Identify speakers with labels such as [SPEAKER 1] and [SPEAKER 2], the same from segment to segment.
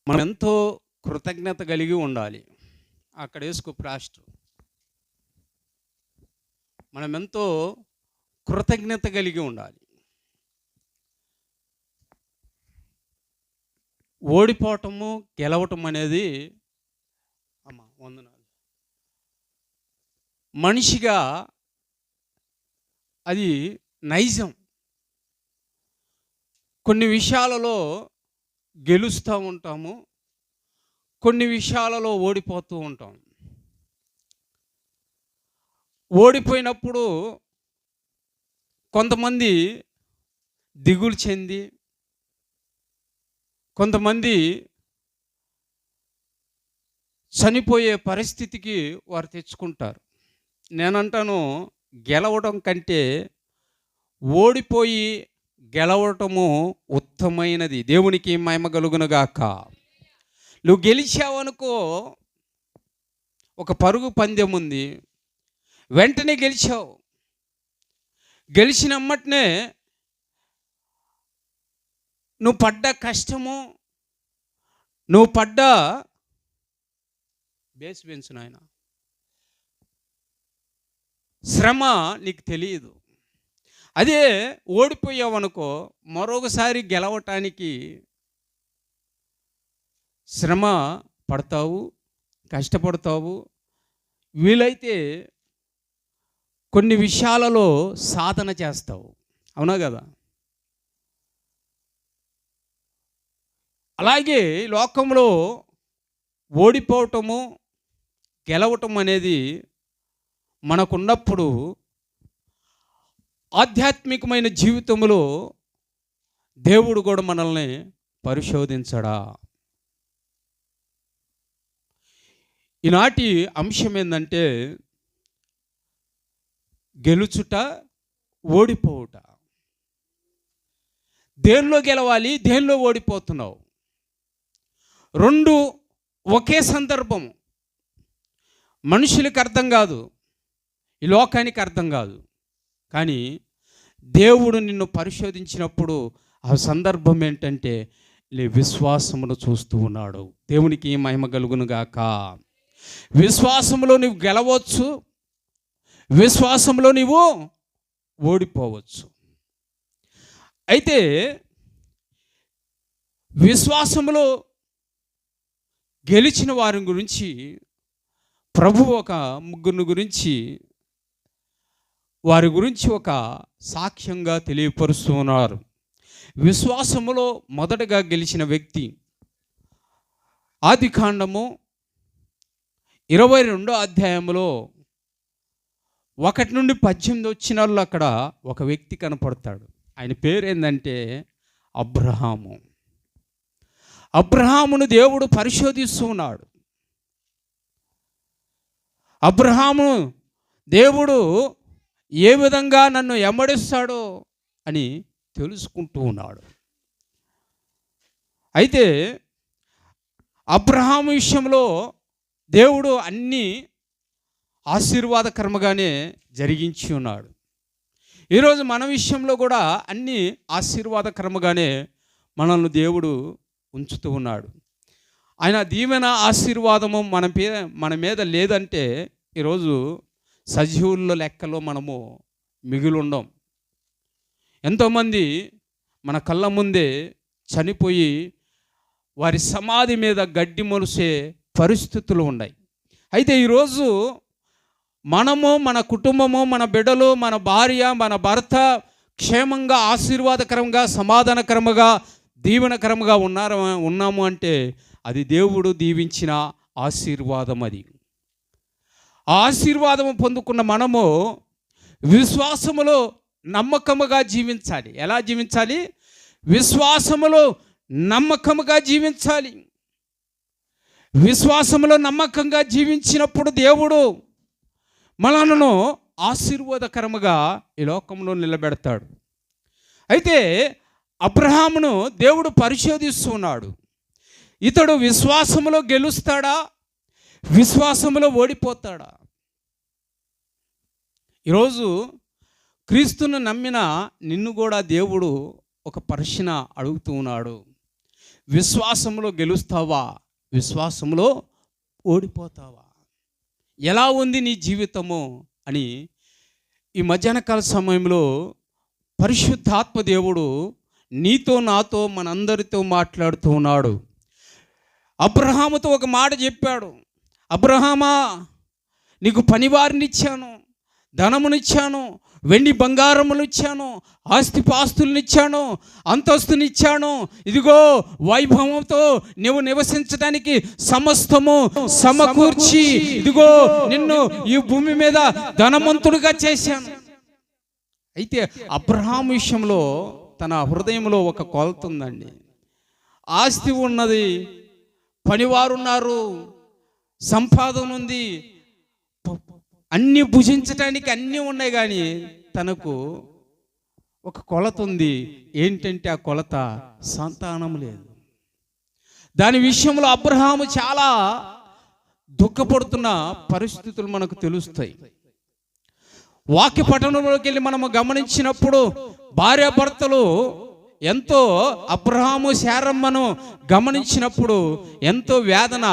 [SPEAKER 1] మనం ఎంతో కృతజ్ఞత కలిగి ఉండాలి. అక్కడ వేసుకో ప్లాస్టర్. మనం ఎంతో కృతజ్ఞత కలిగి ఉండాలి. ఓడిపోవటము గెలవటం అనేది వందనాలు మనిషిగా అది నైజం. కొన్ని విషయాలలో గెలుస్తూ ఉంటాము, కొన్ని విషయాలలో ఓడిపోతూ ఉంటాం. ఓడిపోయినప్పుడు కొంతమంది దిగులు చెంది, కొంతమంది చనిపోయే పరిస్థితికి వారు తెచ్చుకుంటారు. నేనంటాను, గెలవడం కంటే ఓడిపోయి గెలవటము ఉత్తమైనది. దేవునికి మహిమ కలుగునుగాక. నువ్వు గెలిచావనుకో, ఒక పరుగు పందెం ఉంది, వెంటనే గెలిచావు. గెలిచినమ్మటనే నువ్వు పడ్డ కష్టము, నువ్వు పడ్డ బేస్ బెంచ్ నాయన శ్రమ నీకు తెలియదు. అదే ఓడిపోయావనుకో, మరొకసారి గెలవటానికి శ్రమ పడతావు, కష్టపడతావు. వీలైతే కొన్ని విషయాలలో సాధన చేస్తావు. అవునా కదా? అలాగే లోకంలో ఓడిపోవటము గెలవటం అనేది మనకున్నప్పుడు ఆధ్యాత్మికమైన జీవితంలో దేవుడు కూడా మనల్ని పరిశోధించడా? ఈనాటి అంశం ఏంటంటే గెలుచుట, ఓడిపోవుట. దేనిలో గెలవాలి, దేనిలో ఓడిపోతున్నావు? రెండు ఒకే సందర్భం. మనుషులకు అర్థం కాదు, ఈ లోకానికి అర్థం కాదు. కానీ దేవుడు నిన్ను పరిశోధించినప్పుడు ఆ సందర్భం ఏంటంటే నీ విశ్వాసమును చూస్తూ ఉన్నాడు. దేవునికి మహిమ కలుగునుగాక. విశ్వాసంలో నువ్వు గెలవచ్చు, విశ్వాసంలో నువ్వు ఓడిపోవచ్చు. అయితే విశ్వాసంలో గెలిచిన వారి గురించి ప్రభువు ఒక ముగ్గురు గురించి వారి గురించి ఒక సాక్ష్యంగా తెలియపరుస్తూ ఉన్నారు. విశ్వాసములో మొదటగా గెలిచిన వ్యక్తి ఆదికాండము 22వ అధ్యాయంలో 1 నుండి 18 వచనాల్లో అక్కడ ఒక వ్యక్తి కనపడతాడు. ఆయన పేరు ఏంటంటే అబ్రహాము. అబ్రహామును దేవుడు పరిశోధిస్తూ ఉన్నాడు. అబ్రహాము దేవుడు ఏ విధంగా నన్ను ఎమ్మడిస్తాడో అని తెలుసుకుంటూ ఉన్నాడు. అయితే అబ్రహాము విషయంలో దేవుడు అన్నీ ఆశీర్వాదకరంగానే జరిగించి ఉన్నాడు. ఈరోజు మన విషయంలో కూడా అన్నీ ఆశీర్వాదకరంగానే మనల్ని దేవుడు ఉంచుతూ ఉన్నాడు. ఆయన దీవెన ఆశీర్వాదము మన మీద లేదంటే ఈరోజు సజీవుల లెక్కలో మనము మిగిలి ఉండం. ఎంతోమంది మన కళ్ళ ముందే చనిపోయి వారి సమాధి మీద గడ్డి మొలిసే పరిస్థితులు ఉన్నాయి. అయితే ఈరోజు మనము, మన కుటుంబము, మన బిడ్డలు, మన భార్య, మన భర్త క్షేమంగా, ఆశీర్వాదకరంగా, సమాధానకరంగా, దీవెనకరంగా ఉన్నాము అంటే అది దేవుడు దీవించిన ఆశీర్వాదం. అది ఆ ఆశీర్వాదము పొందుకున్న మనము విశ్వాసములో నమ్మకముగా జీవించాలి. ఎలా జీవించాలి? విశ్వాసములో నమ్మకముగా జీవించాలి. విశ్వాసములో నమ్మకంగా జీవించినప్పుడు దేవుడు మనలను ఆశీర్వాదకరముగా ఈ లోకంలో నిలబెడతాడు. అయితే అబ్రహామును దేవుడు పరిశోధిస్తున్నాడు. ఇతడు విశ్వాసములో గెలుస్తాడా, విశ్వాసములో ఓడిపోతాడా? ఈరోజు క్రీస్తును నమ్మిన నిన్ను కూడా దేవుడు ఒక ప్రశ్న అడుగుతూ ఉన్నాడు. విశ్వాసంలో గెలుస్తావా, విశ్వాసంలో ఓడిపోతావా? ఎలా ఉంది నీ జీవితము అని ఈ మధ్యాహ్న కాల సమయంలో పరిశుద్ధాత్మ దేవుడు నీతో నాతో మనందరితో మాట్లాడుతూ ఉన్నాడు. అబ్రహాముతో ఒక మాట చెప్పాడు. అబ్రహామా, నీకు పనివారిని ఇచ్చాను, ధనమునిచ్చాను, వెండి బంగారములు ఇచ్చాను, ఆస్తిపాస్తులను ఇచ్చాను, అంతస్తునిచ్చాను. ఇదిగో వైభవంతో నువ్వు నివసించడానికి సమస్తము సమకూర్చి ఇదిగో నిన్ను ఈ భూమి మీద ధనవంతుడిగా చేశాను. అయితే అబ్రహాము విషయంలో తన హృదయంలో ఒక కొలత ఉందండి. ఆస్తి ఉన్నది, పనివారున్నారు, సంపాదన ఉంది, అన్ని భుజించడానికి అన్నీ ఉన్నాయి, కానీ తనకు ఒక కొలత ఉంది. ఏంటంటే ఆ కొలత సంతానం లేదు. దాని విషయంలో అబ్రహాము చాలా దుఃఖపడుతున్న పరిస్థితులు మనకు తెలుస్తాయి. వాక్య పట్టణంలోకి వెళ్ళి మనము గమనించినప్పుడు భార్యాభర్తలు ఎంతో, అబ్రహాము శారమ్మను గమనించినప్పుడు ఎంతో వేదన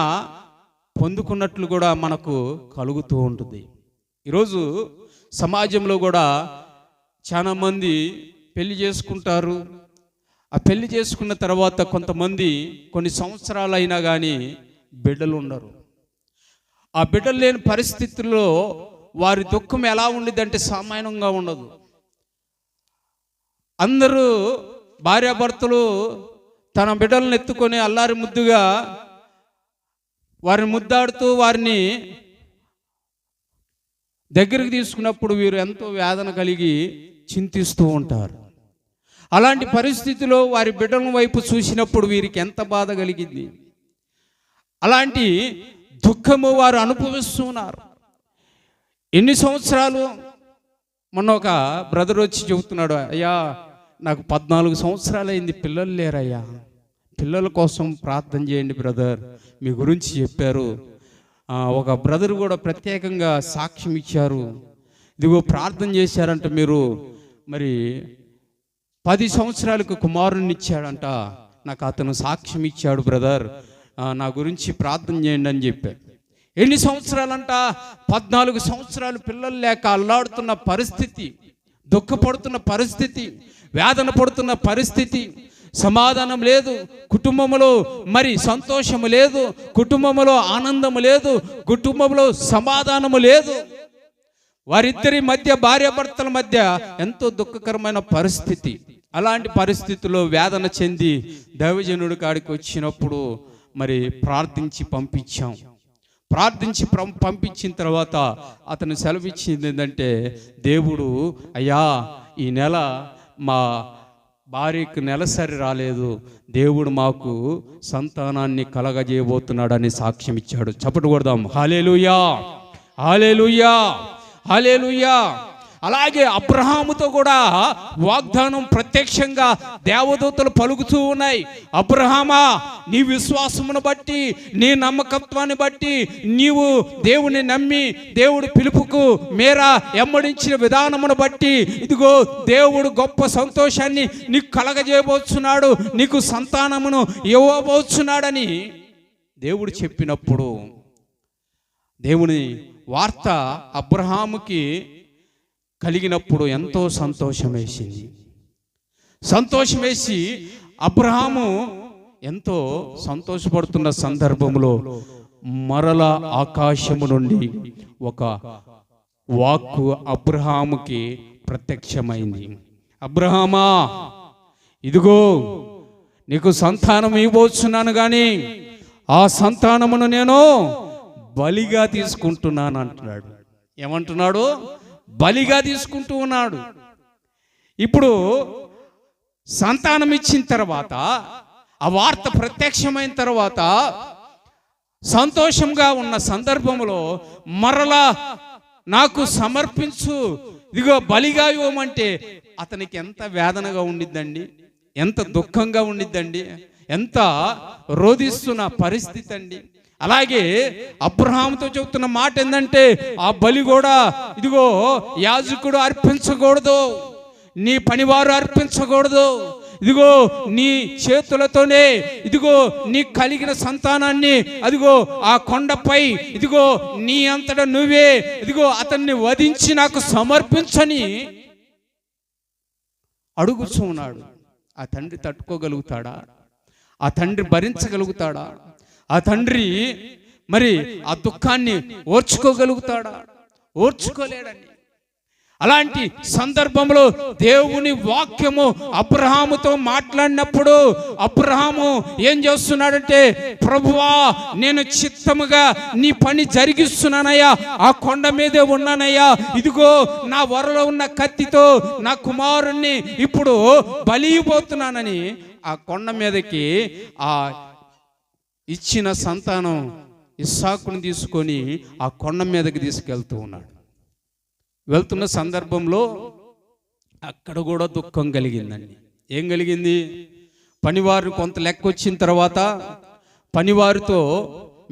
[SPEAKER 1] పొందుకున్నట్లు కూడా మనకు కలుగుతూ ఉంటుంది. ఈరోజు సమాజంలో కూడా చాలామంది పెళ్లి చేసుకుంటారు. ఆ పెళ్లి చేసుకున్న తర్వాత కొంతమంది కొన్ని సంవత్సరాలు అయినా కానీ బిడ్డలు ఉండరు. ఆ బిడ్డలు లేని పరిస్థితుల్లో వారి దుఃఖం ఎలా ఉండిద్దంటే సామాన్యంగా ఉండదు. అందరూ భార్యాభర్తలు తన బిడ్డలను ఎత్తుకొని అల్లారి ముద్దుగా వారిని ముద్దాడుతూ వారిని దగ్గరికి తీసుకున్నప్పుడు వీరు ఎంతో వేదన కలిగి చింతిస్తూ ఉంటారు. అలాంటి పరిస్థితిలో వారి బిడ్డల వైపు చూసినప్పుడు వీరికి ఎంత బాధ కలిగింది, అలాంటి దుఃఖము వారు అనుభవిస్తున్నారు. ఎన్ని సంవత్సరాలు, మొన్న ఒక బ్రదర్ వచ్చి చెబుతున్నాడు, అయ్యా నాకు 14 సంవత్సరాలు అయింది, పిల్లలు లేరయ్యా, పిల్లల కోసం ప్రార్థన చేయండి బ్రదర్, మీ గురించి చెప్పారు. ఒక బ్రదర్ కూడా ప్రత్యేకంగా సాక్ష్యం ఇచ్చారు, ఇదిగో ప్రార్థన చేశారంట, మీరు మరి 10 సంవత్సరాలకు కుమారుని ఇచ్చాడంట, నాకు అతను సాక్ష్యం ఇచ్చాడు బ్రదర్, నా గురించి ప్రార్థన చేయండి అని చెప్పారు. ఎన్ని సంవత్సరాలంట? 14 సంవత్సరాలు పిల్లలు లేక అల్లాడుతున్న పరిస్థితి, దుఃఖపడుతున్న పరిస్థితి, వేదన పడుతున్న పరిస్థితి, సమాధానం లేదు కుటుంబంలో, మరి సంతోషము లేదు కుటుంబంలో, ఆనందము లేదు కుటుంబంలో, సమాధానము లేదు. వారిద్దరి మధ్య, భార్యాభర్తల మధ్య ఎంతో దుఃఖకరమైన పరిస్థితి. అలాంటి పరిస్థితుల్లో వేదన చెంది దైవజనుడి కాడికి వచ్చినప్పుడు మరి ప్రార్థించి పంపించాం. ప్రార్థించి పంపించిన తర్వాత అతను సెలవిచ్చింది ఏంటంటే, దేవుడు అయ్యా ఈ నెల మా భార్యకు నెలసరి రాలేదు, దేవుడు మాకు సంతానాన్ని కలగజేయబోతున్నాడని సాక్ష్యం ఇచ్చాడు. చప్పట్లు కొడదాం. హల్లెలూయా, హల్లెలూయా, హల్లెలూయా. అలాగే అబ్రహాముతో కూడా వాగ్దానం ప్రత్యక్షంగా దేవదూతలు పలుకుతూ ఉన్నాయి. అబ్రహామా, నీ విశ్వాసమును బట్టి, నీ నమ్మకత్వాన్ని బట్టి, నీవు దేవుని నమ్మి దేవుడి పిలుపుకు మేరా ఎమ్మడించిన విధానమును బట్టి ఇదిగో దేవుడు గొప్ప సంతోషాన్ని నీకు కలగజేయబోతున్నాడు, నీకు సంతానమును ఇవ్వబోతున్నాడని దేవుడు చెప్పినప్పుడు దేవుని వార్త అబ్రహాముకి కలిగినప్పుడు ఎంతో సంతోషం వేసింది. సంతోషం వేసి అబ్రహాము ఎంతో సంతోషపడుతున్న సందర్భంలో మరల ఆకాశము నుండి ఒక వాక్కు అబ్రహాముకి ప్రత్యక్షమైంది. అబ్రహామా, ఇదిగో నీకు సంతానం ఇవ్వబోతున్నాను, కానీ ఆ సంతానమును నేను బలిగా తీసుకుంటున్నాను అంటున్నాడు. ఏమంటున్నాడు? బలిగా తీసుకుంటూ ఉన్నాడు. ఇప్పుడు సంతానం ఇచ్చిన తర్వాత, ఆ వార్త ప్రత్యక్షమైన తర్వాత సంతోషంగా ఉన్న సందర్భంలో మరలా నాకు సమర్పించు, ఇదిగో బలిగా ఇవ్వమంటే అతనికి ఎంత వేదనగా ఉండిద్దండి, ఎంత దుఃఖంగా ఉండిద్దండి, ఎంత రోధిస్తున్న పరిస్థితి అండి. అలాగే అబ్రహాముతో చెబుతున్న మాట ఏంటంటే, ఆ బలి కూడా ఇదిగో యాజకుడు అర్పించకూడదు, నీ పనివారు అర్పించకూడదు, ఇదిగో నీ చేతులతోనే ఇదిగో నీ కలిగిన సంతానాన్ని అదిగో ఆ కొండపై ఇదిగో నీ అంతటా నువ్వే ఇదిగో అతన్ని వధించి నాకు సమర్పించని అడుగుచూ ఉన్నాడు. ఆ తండ్రి తట్టుకోగలుగుతాడా? ఆ తండ్రి భరించగలుగుతాడా? ఆ తండ్రి మరి ఆ దుఃఖాన్ని ఓర్చుకోగలుగుతాడా? ఓర్చుకోలేడని. అలాంటి సందర్భంలో దేవుని వాక్యము అబ్రహాముతో మాట్లాడినప్పుడు అబ్రహాము ఏం చేస్తున్నాడంటే, ప్రభువా నేను చిత్తముగా నీ పని జరిగిస్తున్నానయ్యా, ఆ కొండ మీదే ఉన్నానయ్యా, ఇదిగో నా వరలో ఉన్న కత్తితో నా కుమారుణ్ణి ఇప్పుడు బలిపోతున్నానని ఆ కొండ మీదకి ఆ ఇచ్చిన సంతానం ఇస్సాకుని తీసుకొని ఆ కొండ మీదకి తీసుకెళ్తూ ఉన్నాడు. వెళ్తున్న సందర్భంలో అక్కడ కూడా దుఃఖం కలిగిందండి. ఏం కలిగింది? పనివారు కొంత లెక్క వచ్చిన తర్వాత పనివారితో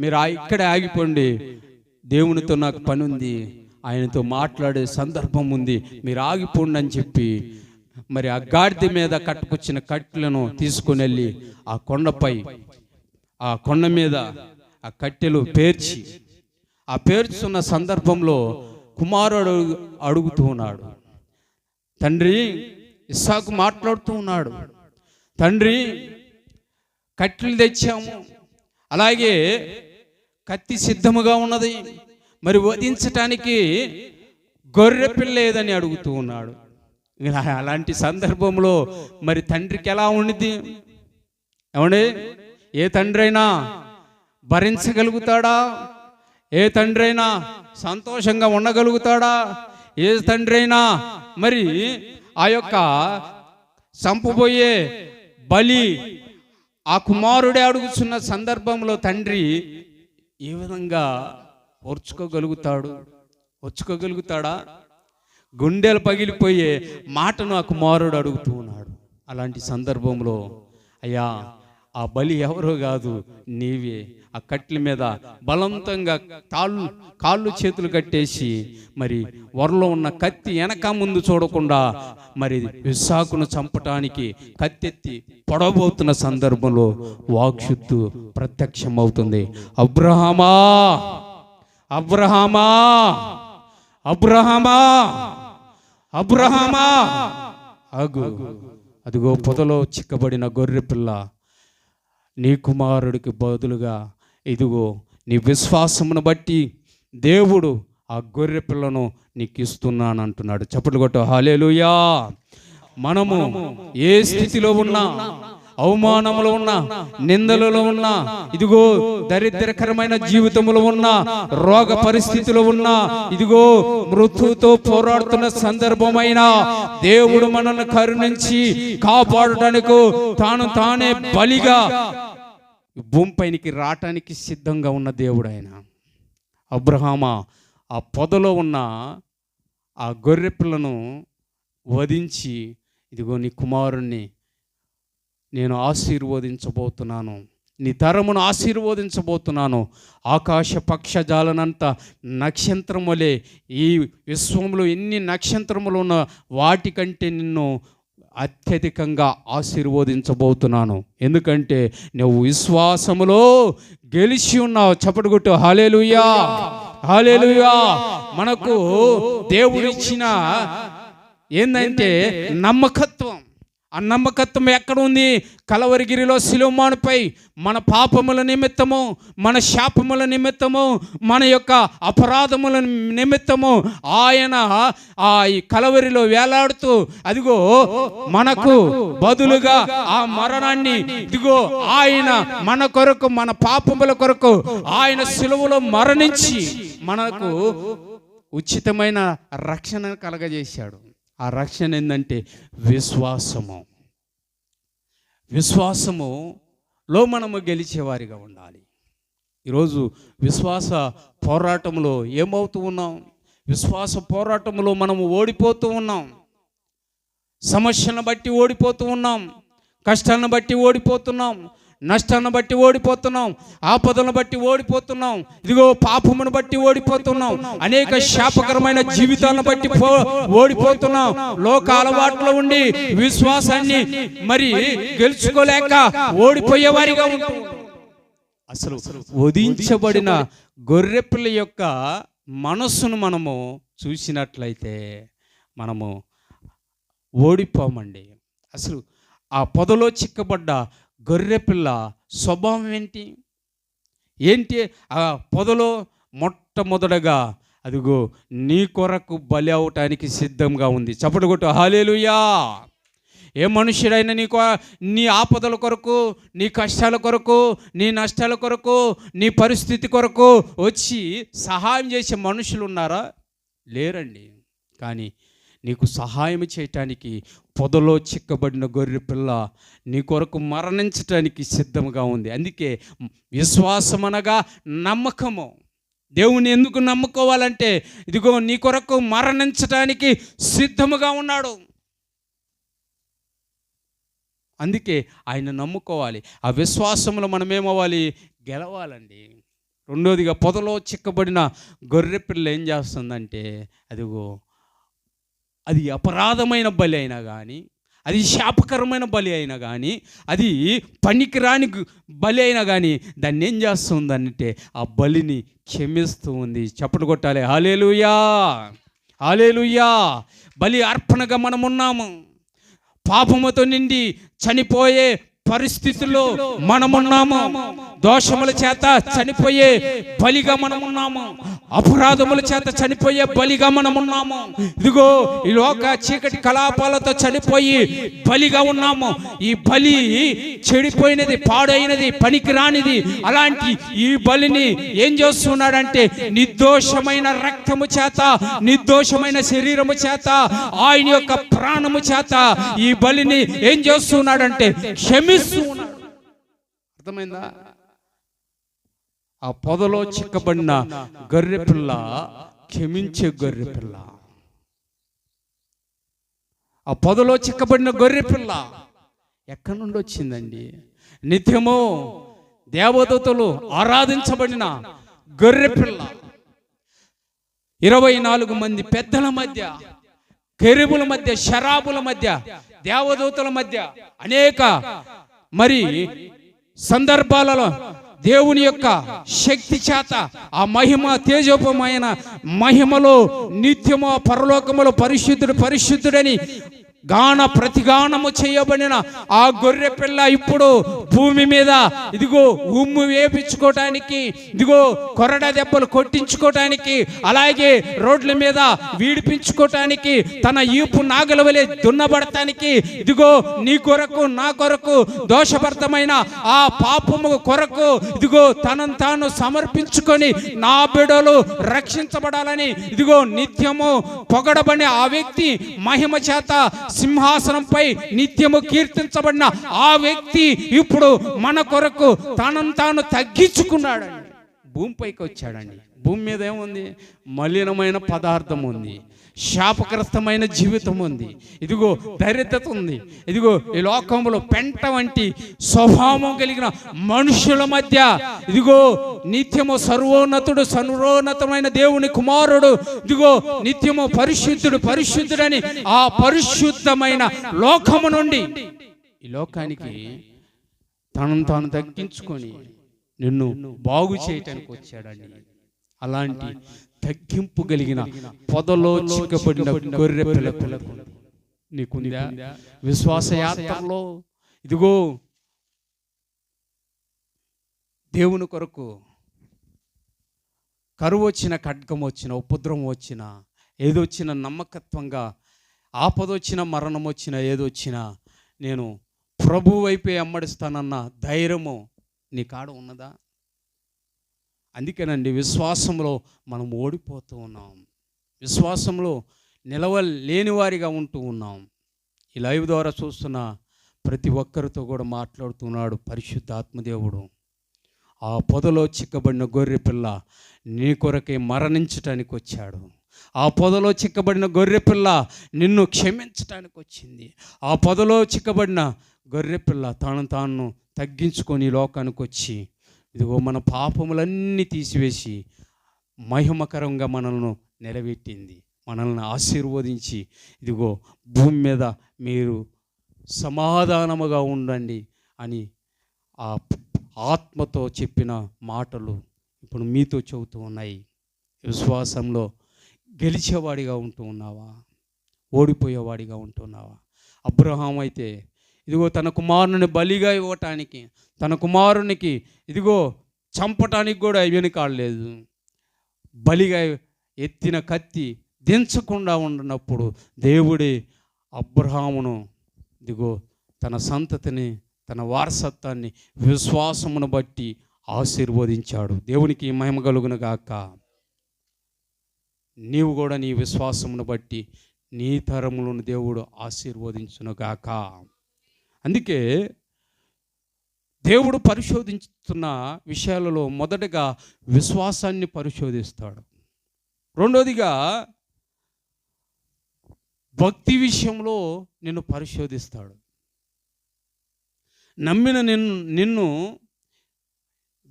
[SPEAKER 1] మీరు ఇక్కడే ఆగిపోండి, దేవునితో నాకు పని ఉంది, ఆయనతో మాట్లాడే సందర్భం ఉంది, మీరు ఆగిపోండి అని చెప్పి మరి ఆ గాడిద మీద కట్టుకొచ్చిన కట్టెలను తీసుకొని వెళ్ళి ఆ కొండపై ఆ కొండ మీద ఆ కట్టెలు పేర్చి ఆ పేర్చున్న సందర్భంలో కుమారుడు అడుగుతూ ఉన్నాడు. తండ్రి ఇస్సాకు మాట్లాడుతూ ఉన్నాడు, తండ్రి కట్టెలు తెచ్చాము, అలాగే కత్తి సిద్ధముగా ఉన్నది, మరి వధించటానికి గొర్రె పిల్ల ఏదని అడుగుతూ ఉన్నాడు. అలాంటి సందర్భంలో మరి తండ్రికి ఎలా ఉండిద్ది? ఏమండి, ఏ తండ్రి అయినా భరించగలుగుతాడా? ఏ తండ్రి అయినా సంతోషంగా ఉండగలుగుతాడా? ఏ తండ్రి అయినా మరి ఆ యొక్క చంపబోయే బలి ఆ కుమారుడే అడుగుతున్న సందర్భంలో తండ్రి ఏ విధంగా ఓర్చుకోగలుగుతాడా? గుండెలు పగిలిపోయే మాటను ఆ కుమారుడు అడుగుతూ ఉన్నాడు. అలాంటి సందర్భంలో అయ్యా ఆ బలి ఎవరో కాదు, నీవే. ఆ కట్ల మీద బలవంతంగా కాళ్ళు చేతులు కట్టేసి మరి వరలో ఉన్న కత్తి వెనక ముందు చూడకుండా మరి ఇస్సాకును చంపటానికి కత్తెత్తి పొడవబోతున్న సందర్భంలో వాక్శుద్ధు ప్రత్యక్షమవుతుంది. అబ్రహామా, అబ్రహామా, అబ్రహామా, అబ్రహామా, అదిగో పొదలో చిక్కబడిన గొర్రె పిల్ల, నీ కుమారుడికి బదులుగా ఇదిగో నీ విశ్వాసమును బట్టి దేవుడు ఆ గొర్రె పిల్లను నీకు ఇస్తున్నాను అంటున్నాడు. చప్పట్లు కొట్టు హల్లెలూయా. మనము ఏ స్థితిలో ఉన్నా, అవమానములో ఉన్నా, నిందలలో ఉన్నా, ఇదిగో దరిద్రకరమైన జీవితంలో ఉన్నా, రోగ పరిస్థితిలో ఉన్నా, ఇదిగో మృత్యుతో పోరాడుతున్న సందర్భమైన దేవుడు మనల్ని కరుణించి కాపాడటానికి తానే బలిగా భూమిపైనికి రావటానికి సిద్ధంగా ఉన్న దేవుడు ఆయన. అబ్రహామా ఆ పొదలో ఉన్న ఆ గొర్రె పిల్లను వధించి ఇదిగో నీ కుమారుణ్ణి నేను ఆశీర్వదించబోతున్నాను, నీ తరమును ఆశీర్వదించబోతున్నాను, ఆకాశ పక్షజాలనంత నక్షత్రములే, ఈ విశ్వంలో ఎన్ని నక్షత్రములు ఉన్న వాటికంటే నిన్ను అత్యధికంగా ఆశీర్వదించబోతున్నాను, ఎందుకంటే నువ్వు విశ్వాసములో గెలిచి ఉన్నావు. చప్పట్లు కొట్టు హల్లెలూయా, హల్లెలూయా. మనకు దేవుడిచ్చిన ఏందంటే నమ్మకత్వం. ఆ నమ్మకత్వం ఎక్కడ ఉంది? కలవరిగిరిలో సిలువమానుపై మన పాపముల నిమిత్తము, మన శాపముల నిమిత్తము, మన యొక్క అపరాధముల నిమిత్తము ఆయన ఆ ఈ కలవరిలో వేలాడుతూ అదిగో మనకు బదులుగా ఆ మరణాన్ని ఇదిగో ఆయన మన కొరకు, మన పాపముల కొరకు ఆయన సిలువలో మరణించి మనకు ఉచితమైన రక్షణ కలగజేశాడు. ఆ రక్షణ ఏంటంటే విశ్వాసములో మనము గెలిచేవారిగా ఉండాలి. ఈరోజు విశ్వాస పోరాటంలో ఏమవుతూ ఉన్నాం? విశ్వాస పోరాటంలో మనము ఓడిపోతూ ఉన్నాం. సమస్యలను బట్టి ఓడిపోతూ ఉన్నాం, కష్టాలను బట్టి ఓడిపోతున్నాం, నష్టాన్ని బట్టి ఓడిపోతున్నాం, ఆపదలను బట్టి ఓడిపోతున్నాం, ఇదిగో పాపమును బట్టి ఓడిపోతున్నాం, అనేక శాపకరమైన జీవితాలను బట్టి ఓడిపోతున్నాం. లోక అలవాట్లో ఉండి విశ్వాసాన్ని మరి గెలుచుకోలేక ఓడిపోయేవారిగా ఉంటాం. అసలు వధించబడిన గొర్రెపిల్ల యొక్క మనస్సును మనము చూసినట్లయితే మనము ఓడిపోమండి. అసలు ఆ పొదలో చిక్కబడ్డ గొర్రెపిల్ల స్వభావం ఏంటి? ఆ పొదలో మొట్టమొదటగా అదిగో నీ కొరకు బలి అవటానికి సిద్ధంగా ఉంది. చప్పటి కొట్టు హల్లెలూయా. ఏ మనుష్యుడైనా నీ ఆపదల కొరకు, నీ కష్టాల కొరకు, నీ నష్టాల కొరకు, నీ పరిస్థితి కొరకు వచ్చి సహాయం చేసే మనుషులు ఉన్నారా? లేరండి. కానీ నీకు సహాయం చేయటానికి పొదలో చిక్కబడిన గొర్రె పిల్ల నీ కొరకు మరణించటానికి సిద్ధంగా ఉంది. అందుకే విశ్వాసం అనగా నమ్మకము. దేవుని ఎందుకు నమ్ముకోవాలంటే ఇదిగో నీ కొరకు మరణించటానికి సిద్ధముగా ఉన్నాడు. అందుకే ఆయన నమ్ముకోవాలి. ఆ విశ్వాసంలో మనమేమవ్వాలి? గెలవాలండి. రెండోదిగా పొదలో చిక్కబడిన గొర్రెపిల్ల ఏం చేస్తుందంటే అదిగో అది అపరాధమైన బలి అయినా కానీ, అది శాపకరమైన బలి అయినా కానీ, అది పనికిరాని బలి అయినా కానీ దాన్ని ఏం చేస్తుందంటే ఆ బలిని క్షమిస్తూ ఉంది. చప్పట్లు కొట్టాలి హల్లెలూయా, హల్లెలూయా. బలి అర్పణగా మనమున్నాము. పాపముతో నిండి చనిపోయే పరిస్థితుల్లో మనమున్నాము. దోషముల చేత చనిపోయే బలిగా మనమున్నాము. అపరాధముల చేత చనిపోయే బలిగా మనమున్నాము. ఇదిగో ఈ లోక చీకటి కలాపాలతో చనిపోయి బలిగా ఉన్నాము. ఈ బలి చెడిపోయినది, పాడైనది, పనికిరానిది. అలాంటి ఈ బలిని ఏం చేస్తున్నాడంటే నిర్దోషమైన రక్తము చేత, నిర్దోషమైన శరీరము చేత, ఆయన యొక్క ప్రాణము చేత ఈ బలిని ఏం చేస్తున్నాడంటే క్షమిస్తున్నాడు. అర్థమైందా? ఆ పొదలో చిక్కబడిన గొర్రెపిల్ల క్షమించే గొర్రెపిల్ల. ఆ పొదలో చిక్కబడిన గొర్రెపిల్ల ఎక్కడి నుండి వచ్చిందండి? నిత్యము దేవదూతలు ఆరాధించబడిన గొర్రెపిల్ల. 24 మంది పెద్దల మధ్య, కెరూబుల మధ్య, శరాబుల మధ్య, దేవదూతల మధ్య అనేక మరి సందర్భాలలో దేవుని యొక్క శక్తి చేత ఆ మహిమ తేజోపమైన మహిమలో నిత్యము పరలోకములో పరిశుద్ధుడు పరిశుద్ధుడని గాన ప్రతిగానము చేయబడిన ఆ గొర్రె పిల్ల ఇప్పుడు భూమి మీద ఇదిగో ఉమ్ము వేపించుకోవటానికి, ఇదిగో కొరడ దెబ్బలు కొట్టించుకోవటానికి, అలాగే రోడ్ల మీద వీడిపించుకోవటానికి, తన ఈపు నాగల వలె దున్నబడటానికి, ఇదిగో నీ కొరకు నా కొరకు దోషభరితమైన ఆ పాపము కొరకు ఇదిగో తనను తాను సమర్పించుకొని నా బిడ్డలు రక్షించబడాలని ఇదిగో నిత్యము పొగడబడిన ఆ వ్యక్తి మహిమ చేత సింహాసనంపై నిత్యము కీర్తించబడిన ఆ వ్యక్తి ఇప్పుడు మన కొరకు తనను తాను తగ్గించుకున్నాడండి. భూమిపైకి వచ్చాడండి. భూమి మీద ఏముంది? మలినమైన పదార్థం ఉంది, శాపగ్రస్తమైన జీవితం ఉంది, ఇదిగో దరిద్రత ఉంది, ఇదిగో ఈ లోకంలో పెంట వంటి స్వభావం కలిగిన మనుషుల మధ్య ఇదిగో నిత్యము సర్వోన్నతమైన దేవుని కుమారుడు ఇదిగో నిత్యము పరిశుద్ధుడు పరిశుద్ధుడని ఆ పరిశుద్ధమైన లోకము నుండి ఈ లోకానికి తనను తాను తగ్గించుకొని నిన్ను బాగు చేయటానికి వచ్చాడండి. అలాంటి తగ్గింపు కలిగిన పొదలో చిక్కబడిన గొర్రె పిల్లకు నీకుందా? విశ్వాస యాత్రలో ఇదిగో దేవుని కొరకు కరువు వచ్చిన, ఖడ్గం వచ్చిన, ఉపద్రవం వచ్చిన, ఏదొచ్చిన నమ్మకత్వంగా, ఆపదొచ్చిన, మరణం వచ్చిన, ఏదొచ్చినా నేను ప్రభు వైపే అమ్మడిస్తానన్న ధైర్యము నీ కాడ ఉన్నదా? అందుకేనండి విశ్వాసంలో మనం ఓడిపోతూ ఉన్నాం, విశ్వాసంలో నిలవలేని వారిగా ఉంటూ ఉన్నాం. ఈ లైవ్ ద్వారా చూస్తున్న ప్రతి ఒక్కరితో కూడా మాట్లాడుతున్నాడు పరిశుద్ధాత్మదేవుడు. ఆ పొదలో చిక్కబడిన గొర్రె పిల్ల నీ కొరకే మరణించటానికి వచ్చాడు. ఆ పొదలో చిక్కబడిన గొర్రె పిల్ల నిన్ను క్షమించటానికి వచ్చింది. ఆ పొదలో చిక్కబడిన గొర్రెపిల్ల తాను తగ్గించుకొని ఈ లోకానికి వచ్చి ఇదిగో మన పాపములన్నీ తీసివేసి మహిమకరంగా మనల్ని నిలబెట్టింది, మనల్ని ఆశీర్వదించి ఇదిగో భూమి మీద మీరు సమాధానముగా ఉండండి అని ఆ ఆత్మతో చెప్పిన మాటలు ఇప్పుడు మీతో చెబుతూ ఉన్నాయి. విశ్వాసంలో గెలిచేవాడిగా ఉంటూ ఉన్నావా, ఓడిపోయేవాడిగా ఉంటున్నావా? అబ్రహాం అయితే ఇదిగో తన కుమారుని బలిగా ఇవ్వటానికి, తన కుమారునికి ఇదిగో చంపటానికి కూడా వెనుకాడలేదు. బలిగా ఎత్తిన కత్తి దించకుండా ఉన్నప్పుడు దేవుడే అబ్రహామును ఇదిగో తన సంతతిని, తన వారసత్వాన్ని విశ్వాసమును బట్టి ఆశీర్వదించాడు. దేవునికి మహిమ కలుగును గాక. నీవు కూడా నీ విశ్వాసమును బట్టి నీ తరములను దేవుడు ఆశీర్వదించును గాక. అందుకే దేవుడు పరిశోధిస్తున్న విషయాలలో మొదటగా విశ్వాసాన్ని పరిశోధిస్తాడు. రెండోదిగా భక్తి విషయంలో నిన్ను పరిశోధిస్తాడు. నమ్మిన నిన్ను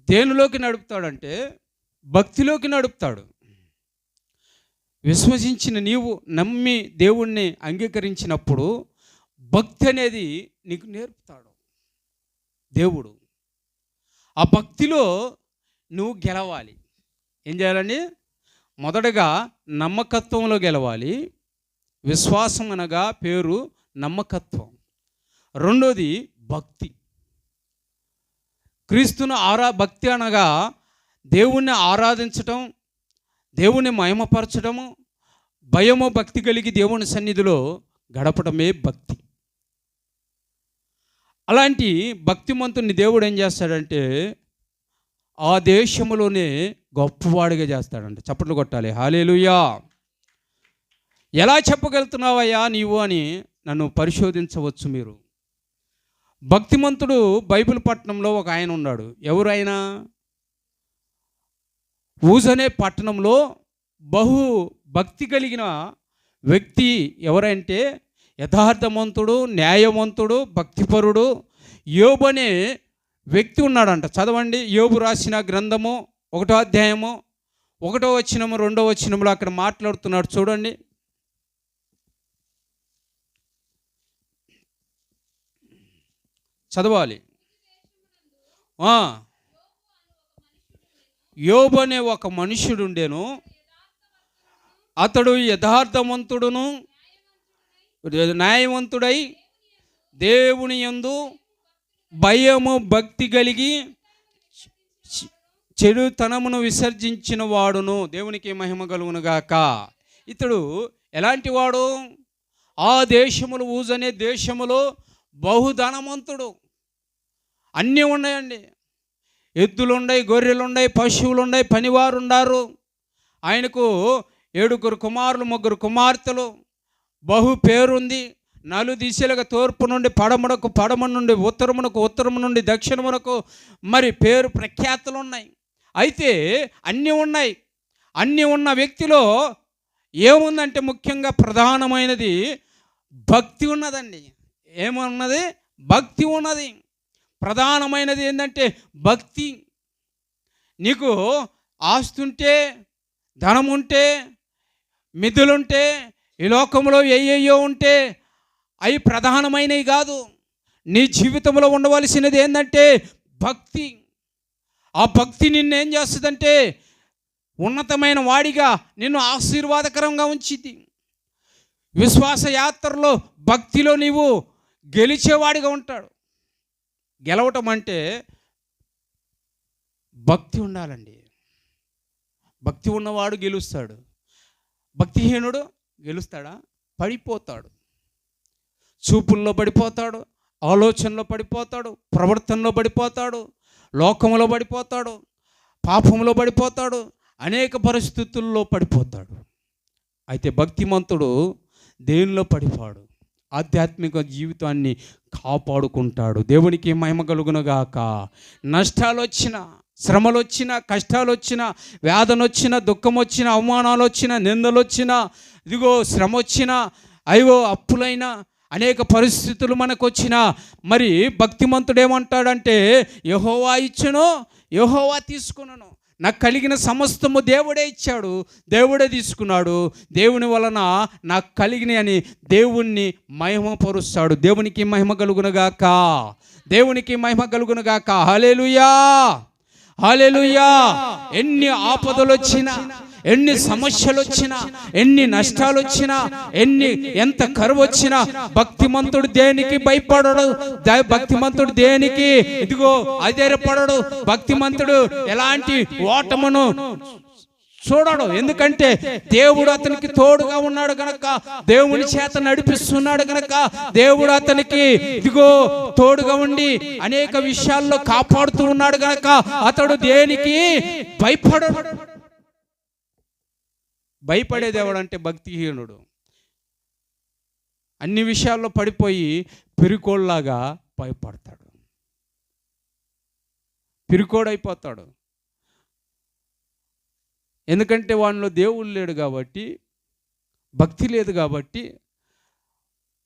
[SPEAKER 1] దేనిలోకి నడుపుతాడంటే భక్తిలోకి నడుపుతాడు. విశ్వసించిన నీవు నమ్మి దేవుణ్ణి అంగీకరించినప్పుడు భక్తి అనేది నీకు నేర్పుతాడు దేవుడు. ఆ భక్తిలో నువ్వు గెలవాలి. ఏం చేయాలండి? మొదటగా నమ్మకత్వంలో గెలవాలి. విశ్వాసం అనగా పేరు నమ్మకత్వం. రెండోది భక్తి. క్రీస్తును భక్తి అనగా దేవుణ్ణి ఆరాధించటం, దేవుణ్ణి మహిమపరచడము, భయము భక్తి కలిగి దేవుని సన్నిధిలో గడపడమే భక్తి. అలాంటి భక్తిమంతుని దేవుడు ఏం చేస్తాడంటే ఆ దేశంలోనే గొప్పవాడిగా చేస్తాడంట. చప్పట్లు కొట్టాలి, హల్లెలూయా. ఎలా చెప్పగలుగుతున్నావయ్యా నీవు అని నన్ను పరిశోధించవచ్చు మీరు. భక్తిమంతుడు బైబిల్ పట్టణంలో ఒక ఆయన ఉన్నాడు. ఎవరు ఆయన? ఊజ్ అనే పట్టణంలో బహు భక్తి కలిగిన వ్యక్తి ఎవరంటే యథార్థవంతుడు, న్యాయవంతుడు, భక్తిపరుడు యోబు అనే వ్యక్తి ఉన్నాడంట. చదవండి, యోబు రాసిన గ్రంథము 1వ అధ్యాయము 1వ వచనము 2వ వచనంలో అక్కడ మాట్లాడుతున్నాడు. చూడండి, చదవాలి. యోబు అనే ఒక మనుష్యుడు ఉండేను. అతడు యథార్థవంతుడును న్యాయవంతుడై దేవుని యందు భయము భక్తి కలిగి చెడుతనమును విసర్జించిన వాడును. దేవునికి మహిమ కలుగును గాక. ఇతడు ఎలాంటి వాడు? ఆ దేశములు, ఊజ్ అనే దేశములో బహుధనవంతుడు. అన్నీ ఉన్నాయండి. ఎద్దులున్నాయి, గొర్రెలున్నాయి, పశువులున్నాయి, పనివారు ఉన్నారు. ఆయనకు 7 కుమారులు, 3 కుమార్తెలు, బహు పేరుంది. నలుదిశలుగా తూర్పు నుండి పడమరకు, పడమ నుండి ఉత్తరమునకు, ఉత్తరము నుండి దక్షిణమునకు మరి పేరు ప్రఖ్యాతులు ఉన్నాయి. అయితే అన్నీ ఉన్నాయి. అన్నీ ఉన్న వ్యక్తిలో ఏముందంటే ముఖ్యంగా ప్రధానమైనది భక్తి ఉన్నదండి. ఏమున్నది? భక్తి ఉన్నది. ప్రధానమైనది ఏంటంటే భక్తి. నీకు ఆస్తుంటే, ధనం ఉంటే, మిద్దులుంటే, ఈ లోకంలో ఏయో ఉంటే అవి ప్రధానమైనవి కాదు. నీ జీవితంలో ఉండవలసినది ఏంటంటే భక్తి. ఆ భక్తి నిన్ను ఏం చేస్తుందంటే ఉన్నతమైన వాడిగా, నిన్ను ఆశీర్వాదకరంగా ఉంచిద్ది. విశ్వాస యాత్రలో భక్తిలో నీవు గెలిచేవాడిగా ఉంటాడు. గెలవటం అంటే భక్తి ఉండాలండి. భక్తి ఉన్నవాడు గెలుస్తాడు. భక్తిహీనుడు గెలుస్తాడా? పడిపోతాడు. చూపుల్లో పడిపోతాడు, ఆలోచనలో పడిపోతాడు, ప్రవర్తనలో పడిపోతాడు, లోకంలో పడిపోతాడు, పాపంలో పడిపోతాడు, అనేక పరిస్థితుల్లో పడిపోతాడు. అయితే భక్తిమంతుడు దేనిలో పడిపోడు, ఆధ్యాత్మిక జీవితాన్ని కాపాడుకుంటాడు. దేవునికి మహిమ కలుగునుగాక. నష్టాలు వచ్చినా, శ్రమలు వచ్చినా, కష్టాలు వచ్చినా, వేదన వచ్చినా, దుఃఖం వచ్చినా, అవమానాలు వచ్చినా, నిందలు వచ్చినా, ఇదిగో శ్రమ వచ్చినా, అయ్యో అప్పులైనా, అనేక పరిస్థితులు మనకు వచ్చినా మరి భక్తిమంతుడు ఏమంటాడంటే, యెహోవా ఇచ్చును, యెహోవా తీసుకును. నాకు కలిగిన సమస్తము దేవుడే ఇచ్చాడు, దేవుడే తీసుకున్నాడు, దేవుని వలన నాకు కలిగిన అని దేవుణ్ణి మహిమపరుస్తాడు. దేవునికి మహిమ కలుగునుగాక, దేవునికి మహిమ కలుగునుగాక. హల్లెలూయా, హల్లెలూయా. ఎన్ని ఆపదలు వచ్చినా, ఎన్ని సమస్యలు వచ్చినా, ఎన్ని నష్టాలు వచ్చినా, ఎంత కరువు వచ్చినా భక్తిమంతుడు దేనికి భయపడడు, భక్తిమంతుడు దేనికి ఇదిగో అధైర్యపడడు. భక్తిమంతుడు ఎలాంటి ఓటమును చూడడు. ఎందుకంటే దేవుడు అతనికి తోడుగా ఉన్నాడు గనక, దేవుని చేత నడిపిస్తున్నాడు గనక, దేవుడు అతనికి ఇదిగో తోడుగా ఉండి అనేక విషయాల్లో కాపాడుతూ ఉన్నాడు గనక అతడు దేనికి భయపడడు. భయపడేది ఎవడంటే భక్తిహీనుడు. అన్ని విషయాల్లో పడిపోయి పిరికోళ్ళలాగా భయపడతాడు, పిరికోడైపోతాడు. ఎందుకంటే వాడిలో దేవుడు లేడు కాబట్టి, భక్తి లేదు కాబట్టి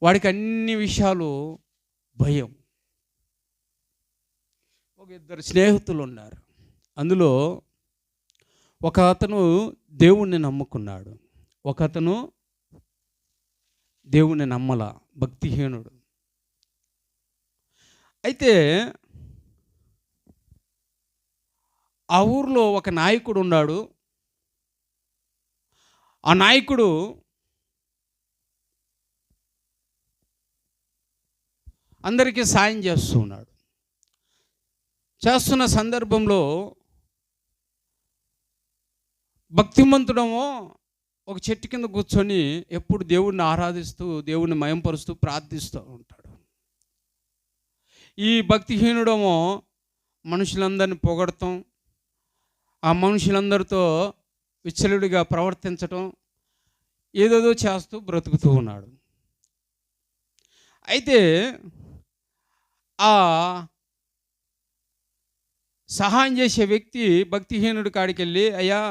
[SPEAKER 1] వాడికి అన్ని విషయాలు భయం. ఒక ఇద్దరు స్నేహితులు ఉన్నారు. అందులో ఒక అతను దేవుణ్ణి నమ్ముకున్నాడు, ఒక అతను దేవుణ్ణి నమ్మల, భక్తిహీనుడు. అయితే ఆ ఊర్లో ఒక నాయకుడు ఉన్నాడు. ఆ నాయకుడు అందరికీ సాయం చేస్తున్నాడు. చేస్తున్న సందర్భంలో భక్తిమంతుడమో ఒక చెట్టు కింద కూర్చొని ఎప్పుడు దేవుణ్ణి ఆరాధిస్తూ, దేవుణ్ణి మయంపరుస్తూ, ప్రార్థిస్తూ ఉంటాడు. ఈ భక్తిహీనుడమో మనుషులందరిని పొగడటం, ఆ మనుషులందరితో విచ్చలుడిగా ప్రవర్తించటం, ఏదేదో చేస్తూ బ్రతుకుతూ ఉన్నాడు. అయితే ఆ సహాయం చేసే వ్యక్తి భక్తిహీనుడి కాడికి వెళ్ళి, అయ్యా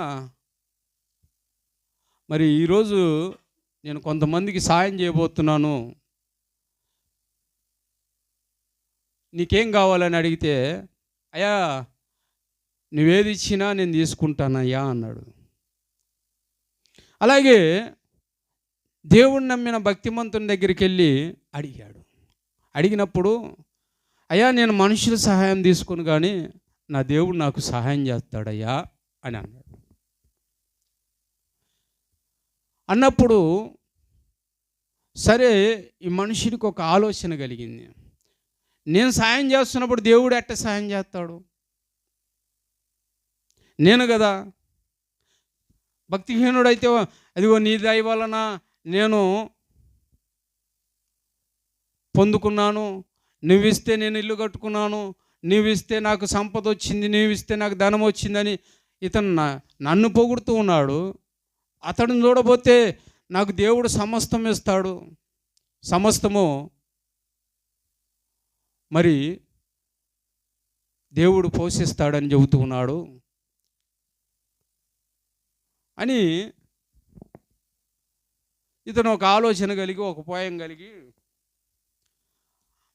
[SPEAKER 1] మరి ఈరోజు నేను కొంతమందికి సాయం చేయబోతున్నాను, నీకేం కావాలని అడిగితే, అయ్యా నువ్వేది ఇచ్చినా నేను తీసుకుంటానయ్యా అన్నాడు. అలాగే దేవుణ్ణి నమ్మిన భక్తిమంతుని దగ్గరికి వెళ్ళి అడిగాడు. అడిగినప్పుడు, అయ్యా నేను మనుషుల సహాయం తీసుకుని కానీ నా దేవుడు నాకు సహాయం చేస్తాడయ్యా అని అన్నాడు. అన్నప్పుడు సరే, ఈ మనుషుడికి ఒక ఆలోచన కలిగింది. నేను సాయం చేస్తున్నప్పుడు దేవుడు ఎట్ట సాయం చేస్తాడు? నేను కదా భక్తిహీనుడైతే, అదిగో నీ దయ వలన నేను పొందుకున్నాను, నువ్విస్తే నేను ఇల్లు కట్టుకున్నాను, నువ్విస్తే నాకు సంపద వచ్చింది, నువ్విస్తే నాకు ధనం వచ్చిందని ఇతను నన్ను పొగుడుతూ ఉన్నాడు. అతడిని చూడబోతే నాకు దేవుడు సమస్తం ఇస్తాడు, సమస్తము మరి దేవుడు పోషిస్తాడని చెబుతూ ఉన్నాడు అని ఇతను ఒక ఆలోచన కలిగి, ఒక ఉపాయం కలిగి,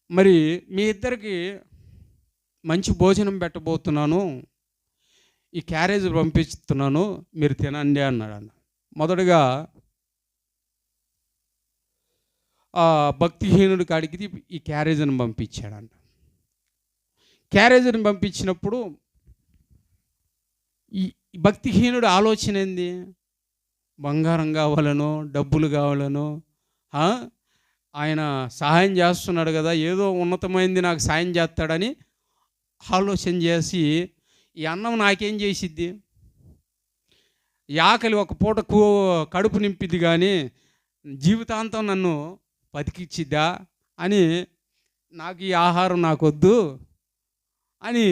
[SPEAKER 1] మరి మీ ఇద్దరికి మంచి భోజనం పెట్టబోతున్నాను, ఈ క్యారేజ్ పంపిస్తున్నాను, మీరు తినండి అన్నాడు. మొదటగా ఆ భక్తిహీనుడి కాడికి ఈ క్యారేజీని పంపించాడంట. క్యారేజీని పంపించినప్పుడు ఈ భక్తిహీనుడు ఆలోచన ఏంది? బంగారం కావాలనో, డబ్బులు కావాలనో, ఆయన సహాయం చేస్తున్నాడు కదా, ఏదో ఉన్నతమైంది నాకు సాయం చేస్తాడని ఆలోచన చేసి, ఈ అన్నం నాకేం చేసిద్ది, ఈ ఆకలి ఒక పూట కడుపు నింపిద్ది కానీ జీవితాంతం నన్ను బతికిచ్చిద్దా అని, నాకు ఈ ఆహారం నాకొద్దు అని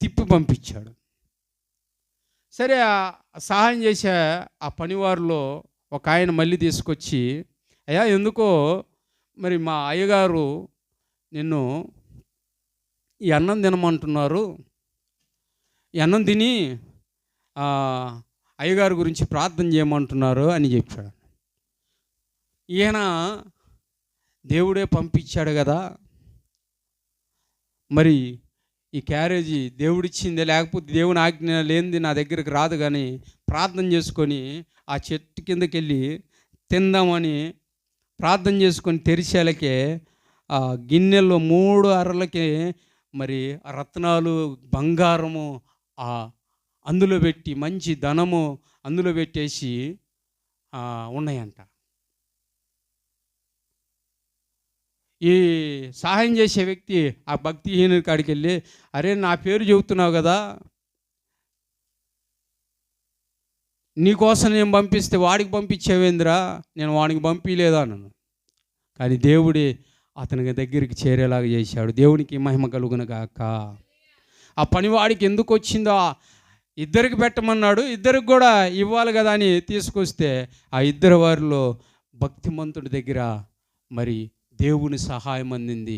[SPEAKER 1] తిప్పి పంపించాడు. సరే, సహాయం చేసే ఆ పనివారిలో ఒక ఆయన మళ్ళీ తీసుకొచ్చి, అయ్యా ఎందుకో మరి మా అయ్యగారు నిన్ను ఈ అన్నం తినమంటున్నారు, ఈ అన్నం తిని అయ్యగారి గురించి ప్రార్థన చేయమంటున్నారు అని చెప్పాడు. ఈయన దేవుడే పంపించాడు కదా, మరి ఈ క్యారేజీ దేవుడిచ్చిందే, లేకపోతే దేవుని ఆజ్ఞ లేనిది నా దగ్గరికి రాదు. కానీ ప్రార్థన చేసుకొని ఆ చెట్టు కిందకి వెళ్ళి తిందామని ప్రార్థన చేసుకొని తెరిచేలకే ఆ గిన్నెల్లో 3 అరలకి మరి రత్నాలు, బంగారము అందులో పెట్టి, మంచి ధనము అందులో పెట్టేసి ఉన్నాయంట. ఈ సహాయం చేసే వ్యక్తి ఆ భక్తిహీనుడి కాడికి వెళ్ళి, అరే నా పేరు చెబుతున్నావు కదా, నీకోసం నేను పంపిస్తే వాడికి పంపించేవేంద్రా, నేను వాడికి పంపించలేదా అన్నాను. కానీ దేవుడే అతని దగ్గరికి చేరేలాగా చేశాడు. దేవునికి మహిమ కలుగును గాక. ఆ పనివాడికి ఎందుకు వచ్చిందో, ఇద్దరికి పెట్టమన్నాడు, ఇద్దరికి కూడా ఇవ్వాలి కదా అని తీసుకొస్తే ఆ ఇద్దరు వారిలో భక్తిమంతుడి దగ్గర మరి దేవుని సహాయం అందింది,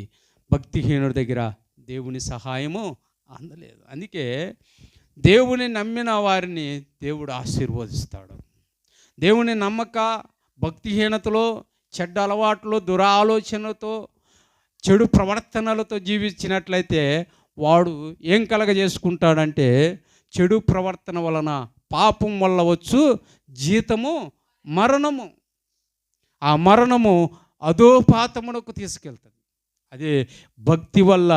[SPEAKER 1] భక్తిహీనుడి దగ్గర దేవుని సహాయము అందలేదు. అందుకే దేవుని నమ్మిన వారిని దేవుడు ఆశీర్వదిస్తాడు. దేవుని నమ్మక భక్తిహీనతలో, చెడ్డ అలవాట్లు, దురాలోచనలతో, చెడు ప్రవర్తనలతో జీవించినట్లయితే వాడు ఏం కలగజేసుకుంటాడంటే, చెడు ప్రవర్తన వలన, పాపం వల్ల వచ్చు జీతము మరణము. ఆ మరణము అధోపాతమునకు తీసుకెళ్తుంది. అదే భక్తి వల్ల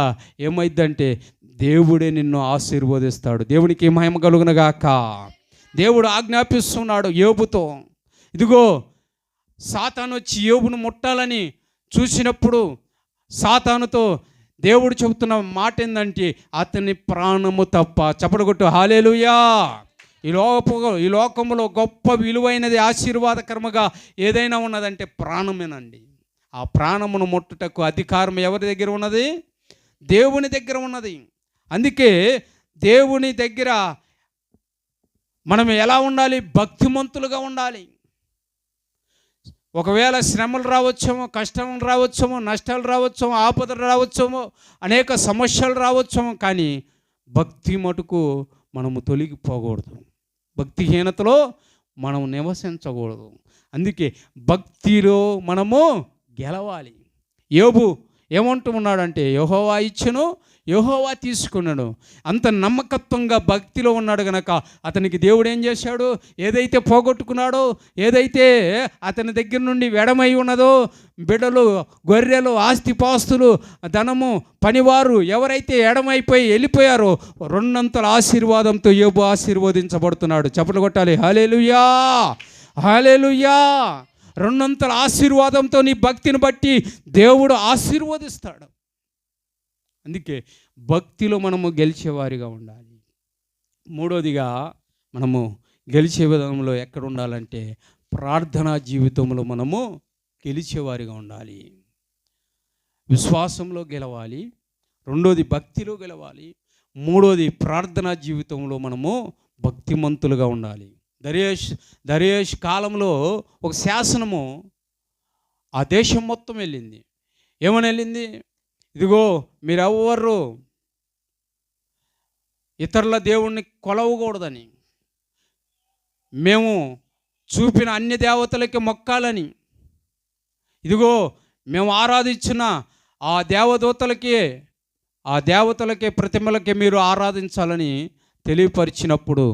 [SPEAKER 1] ఏమైందంటే దేవుడే నిన్ను ఆశీర్వదిస్తాడు. దేవునికి మహిమ కలుగునగాక. దేవుడు ఆజ్ఞాపిస్తున్నాడు యోబుతో, ఇదిగో సాతాను వచ్చి యోబును ముట్టాలని చూసినప్పుడు సాతానుతో దేవుడు చెబుతున్న మాట ఏంటంటే, అతని ప్రాణము తప్ప, చప్పట్లు కొట్టు హల్లెలూయా. ఈ లోకంలో గొప్ప విలువైనది, ఆశీర్వాదకరముగా ఏదైనా ఉన్నదంటే ప్రాణమేనండి. ఆ ప్రాణమును ముట్టుటకు అధికారం ఎవరి దగ్గర ఉన్నది? దేవుని దగ్గర ఉన్నది. అందుకే దేవుని దగ్గర మనం ఎలా ఉండాలి? భక్తిమంతులుగా ఉండాలి. ఒకవేళ శ్రమలు రావచ్చేమో, కష్టాలు రావచ్చేమో, నష్టాలు రావచ్చేమో, ఆపదలు రావచ్చేమో, అనేక సమస్యలు రావచ్చేమో, కానీ భక్తి మటుకు మనము తొలగిపోకూడదు. భక్తిహీనతలో మనం నివసించకూడదు. అందుకే భక్తిలో మనము గెలవాలి. యోబు ఏమంటూ ఉన్నాడంటే, యెహోవా ఇచ్చెను, యెహోవా తీసుకున్నాడు. అంత నమ్మకత్వంగా భక్తిలో ఉన్నాడు గనక అతనికి దేవుడు ఏం చేశాడు? ఏదైతే పోగొట్టుకున్నాడో, ఏదైతే అతని దగ్గర నుండి వెడమై ఉన్నదో, బిడ్డలు, గొర్రెలు, ఆస్తిపాస్తులు, ధనము, పనివారు ఎవరైతే ఎడమైపోయి వెళ్ళిపోయారో, 2 ఆశీర్వాదంతో యోబు ఆశీర్వదించబడుతున్నాడు. చప్పట్లు కొట్టాలి హల్లెలూయా, హల్లెలూయా. 2 ఆశీర్వాదంతో నీ భక్తిని బట్టి దేవుడు ఆశీర్వదిస్తాడు. అందుకే భక్తిలో మనము గెలిచేవారిగా ఉండాలి. 3వదిగా మనము గెలిచే విధానంలో ఎక్కడ ఉండాలంటే, ప్రార్థనా జీవితంలో మనము గెలిచేవారిగా ఉండాలి. విశ్వాసంలో గెలవాలి, 2వది భక్తిలో గెలవాలి, 3వది ప్రార్థనా జీవితంలో మనము భక్తిమంతులుగా ఉండాలి. దర్యాష్ కాలంలో ఒక శాసనము ఆ దేశం మొత్తం వెళ్ళింది. ఏమని వెళ్ళింది? ఇదిగో మీరెవ్వరు ఇతరుల దేవుణ్ణి కొలవకూడదని, మేము చూపిన అన్య దేవతలకి మొక్కాలని, ఇదిగో మేము ఆరాధించిన ఆ దేవతలకే ప్రతిమలకే మీరు ఆరాధించాలని తెలియపరిచినప్పుడు,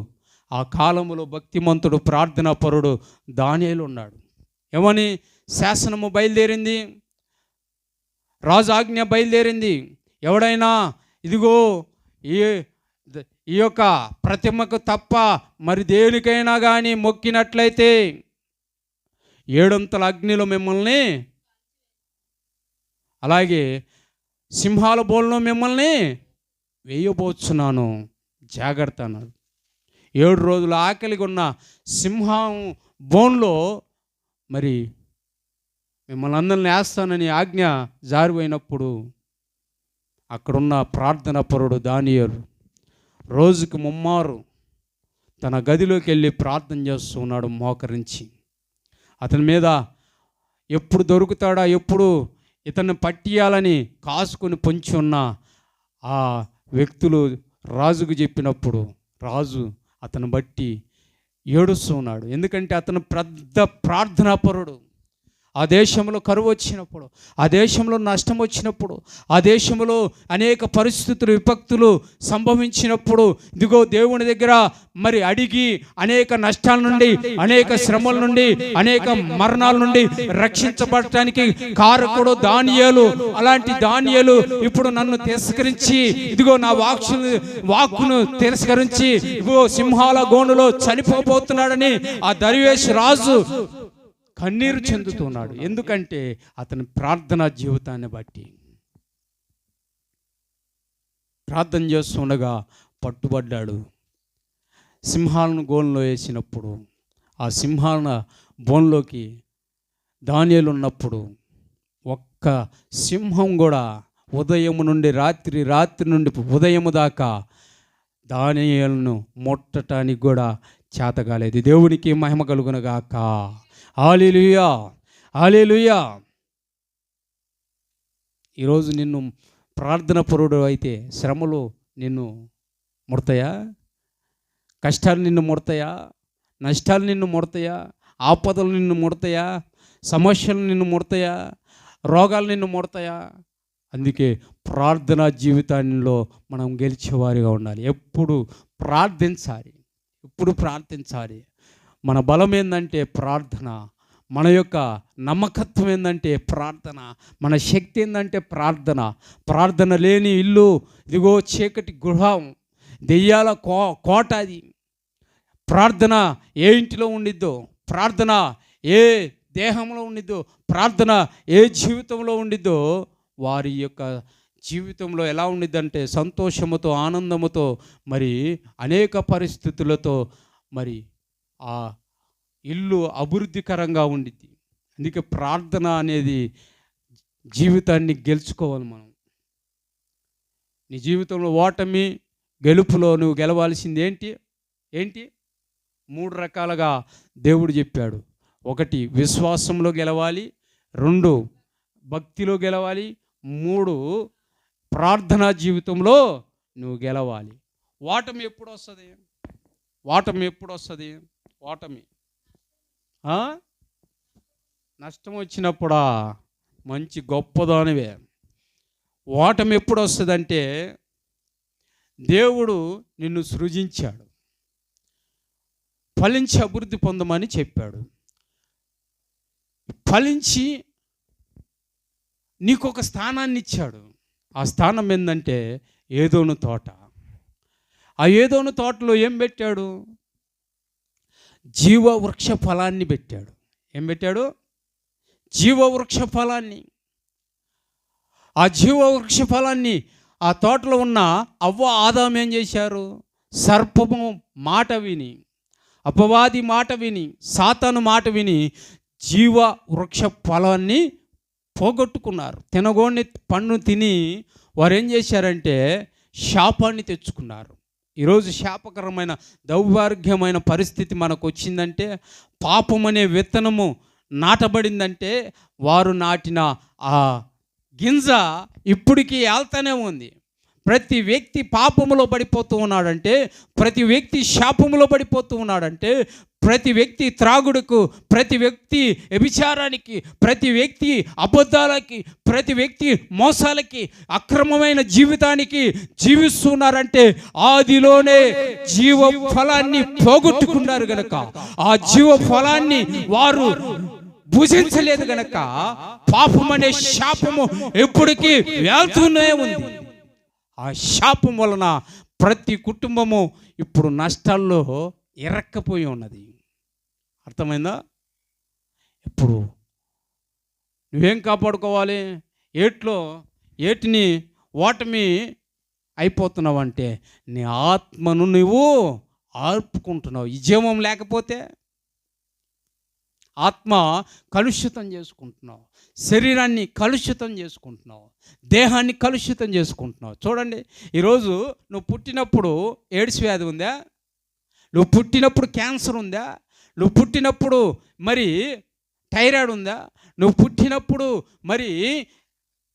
[SPEAKER 1] ఆ కాలంలో భక్తిమంతుడు, ప్రార్థనా పరుడు దానియేలు ఉన్నాడు. ఏమని శాసనము బయలుదేరింది, రాజు ఆజ్ఞ బయలుదేరింది. ఎవడైనా ఇదిగో ఈ యొక్క ప్రతిమకు తప్ప మరి దేనికైనా కానీ మొక్కినట్లయితే 7 అగ్నిలో మిమ్మల్ని, అలాగే సింహాల బోన్లో మిమ్మల్ని వేయబోచున్నాను, జాగ్రత్త అన్నాడు. 7 రోజులు ఆకలిగా ఉన్న సింహం బోన్లో మరి మిమ్మల్ని అందరిని వేస్తానని ఆజ్ఞ జారిపోయినప్పుడు, అక్కడున్న ప్రార్థన పరుడు దానియేలు రోజుకు 3 తన గదిలోకి వెళ్ళి ప్రార్థన చేస్తూ ఉన్నాడు మోకరించి. అతని మీద ఎప్పుడు దొరుకుతాడా, ఎప్పుడు ఇతన్ని పట్టియాలని కాసుకొని పొంచి ఉన్న ఆ వ్యక్తులు రాజుకు చెప్పినప్పుడు, రాజు అతను బట్టి ఏడుస్తూ ఉన్నాడు. ఎందుకంటే అతను పెద్ద ప్రార్థనాపరుడు. ఆ దేశంలో కరువు వచ్చినప్పుడు, ఆ దేశంలో నష్టం వచ్చినప్పుడు, ఆ దేశంలో అనేక పరిస్థితులు విపత్తులు సంభవించినప్పుడు ఇదిగో దేవుని దగ్గర మరి అడిగి అనేక నష్టాల నుండి, అనేక శ్రమల నుండి, అనేక మరణాల నుండి రక్షించబడటానికి కారకుడు దానియేలు. అలాంటి దానియేలు ఇప్పుడు నన్ను తిరస్కరించి ఇదిగో నా వాక్కును తిరస్కరించి ఇదిగో సింహాల గోనులో చనిపోబోతున్నాడని ఆ దర్వేష్ రాజు కన్నీరు చెందుతున్నాడు. ఎందుకంటే అతని ప్రార్థనా జీవితాన్ని బట్టి. ప్రార్థన చేస్తుండగా పట్టుబడ్డాడు. సింహాలను గోన్లో వేసినప్పుడు ఆ సింహాల బోన్లోకి దానియేలు ఉన్నప్పుడు ఒక్క సింహం కూడా ఉదయం నుండి రాత్రి నుండి ఉదయం దాకా దానియేలును ముట్టడానికి కూడా చేతగాలేదు. దేవునికి మహిమ కలుగునుగాక. హల్లెలూయా, హల్లెలూయా. ఈరోజు నిన్ను ప్రార్థన పరుడు అయితే శ్రమలు నిన్ను ముడతాయా? కష్టాలు నిన్ను ముడతాయా? నష్టాలు నిన్ను ముడతాయా? ఆపదలు నిన్ను ముడతాయా? సమస్యలు నిన్ను ముడతాయా? రోగాలు నిన్ను ముడతాయా? అందుకే ప్రార్థనా జీవితంలో మనం గెలిచేవారిగా ఉండాలి. ఎప్పుడు ప్రార్థించాలి. మన బలం ఏంటంటే ప్రార్థన. మన యొక్క నమ్మకత్వం ఏంటంటే ప్రార్థన. మన శక్తి ఏంటంటే ప్రార్థన. ప్రార్థన లేని ఇల్లు ఇదిగో చీకటి గృహం, దెయ్యాల కోట. అది ప్రార్థన ఏ ఇంటిలో ఉండిద్దో, ప్రార్థన ఏ దేహంలో ఉండిద్దో, ప్రార్థన ఏ జీవితంలో ఉండిద్దో వారి యొక్క జీవితంలో ఎలా ఉండిద్దంటే సంతోషముతో, ఆనందముతో, మరి అనేక పరిస్థితులతో మరి ఆ ఇల్లు అభివృద్ధికరంగా ఉండిద్ది. అందుకే ప్రార్థన అనేది జీవితాన్ని గెలుచుకోవాలి మనం. నీ జీవితంలో ఓటమి గెలుపులో నువ్వు గెలవాల్సింది ఏంటి? 3 రకాలుగా దేవుడు చెప్పాడు. 1 విశ్వాసంలో గెలవాలి, 2 భక్తిలో గెలవాలి, 3 ప్రార్థనా జీవితంలో నువ్వు గెలవాలి. ఓటమి ఎప్పుడు వస్తుంది? ఓటమి నష్టం వచ్చినప్పుడా? మంచి గొప్పదానివే. ఓటమి ఎప్పుడు వస్తుందంటే దేవుడు నిన్ను సృజించాడు, ఫలించి అభివృద్ధి పొందమని చెప్పాడు. ఫలించి నీకు ఒక స్థానాన్ని ఇచ్చాడు. ఆ స్థానం ఏంటంటే ఏదోను తోట. ఆ ఏదోను తోటలో ఏం పెట్టాడు? జీవవృక్ష ఫలాన్ని పెట్టాడు. ఏం పెట్టాడు? జీవవృక్ష ఫలాన్ని. ఆ జీవవృక్ష ఫలాన్ని ఆ తోటలో ఉన్న అవ్వ ఆదాము ఏం చేశారు? సర్పము మాట విని, అపవాది మాట విని, సాతాను మాట విని జీవవృక్ష ఫలాన్ని పోగొట్టుకున్నారు. తినగోని పండు తిని వారు ఏం చేశారంటే శాపాన్ని తెచ్చుకున్నారు. ఈరోజు శాపకరమైన దౌర్భాగ్యమైన పరిస్థితి మనకు వచ్చిందంటే, పాపం అనే విత్తనము నాటబడిందంటే వారు నాటిన ఆ గింజ ఇప్పటికీ ఏళ్తానే ఉంది. ప్రతి వ్యక్తి పాపములో పడిపోతూ ఉన్నాడంటే, ప్రతి వ్యక్తి శాపములో పడిపోతూ ఉన్నాడంటే, ప్రతి వ్యక్తి త్రాగుడుకు, ప్రతి వ్యక్తి వ్యభిచారానికి, ప్రతి వ్యక్తి అబద్ధాలకి, ప్రతి వ్యక్తి మోసాలకి, అక్రమమైన జీవితానికి జీవిస్తున్నారంటే ఆదిలోనే జీవ ఫలాన్ని పోగొట్టుకున్నారు గనక, ఆ జీవ ఫలాన్ని వారు భుజించలేదు గనక పాపం అనే శాపము ఎప్పటికీ వెళ్తూనే ఉంది. ఆ శాపం వలన ప్రతి కుటుంబము ఇప్పుడు నష్టాల్లో ఇరక్కపోయి ఉన్నది. అర్థమైందా? ఇప్పుడు నువ్వేం కాపాడుకోవాలి? ఏటిని ఓటమి అయిపోతున్నావు అంటే నీ ఆత్మను నువ్వు ఆర్పుకుంటున్నావు. ఈ జీవం లేకపోతే ఆత్మ కలుషితం చేసుకుంటున్నావు, శరీరాన్ని కలుషితం చేసుకుంటున్నావు, దేహాన్ని కలుషితం చేసుకుంటున్నావు. చూడండి, ఈరోజు నువ్వు పుట్టినప్పుడు ఎయిడ్స్ వ్యాధి ఉందా? నువ్వు పుట్టినప్పుడు క్యాన్సర్ ఉందా? నువ్వు పుట్టినప్పుడు మరి థైరాయిడ్ ఉందా? నువ్వు పుట్టినప్పుడు మరి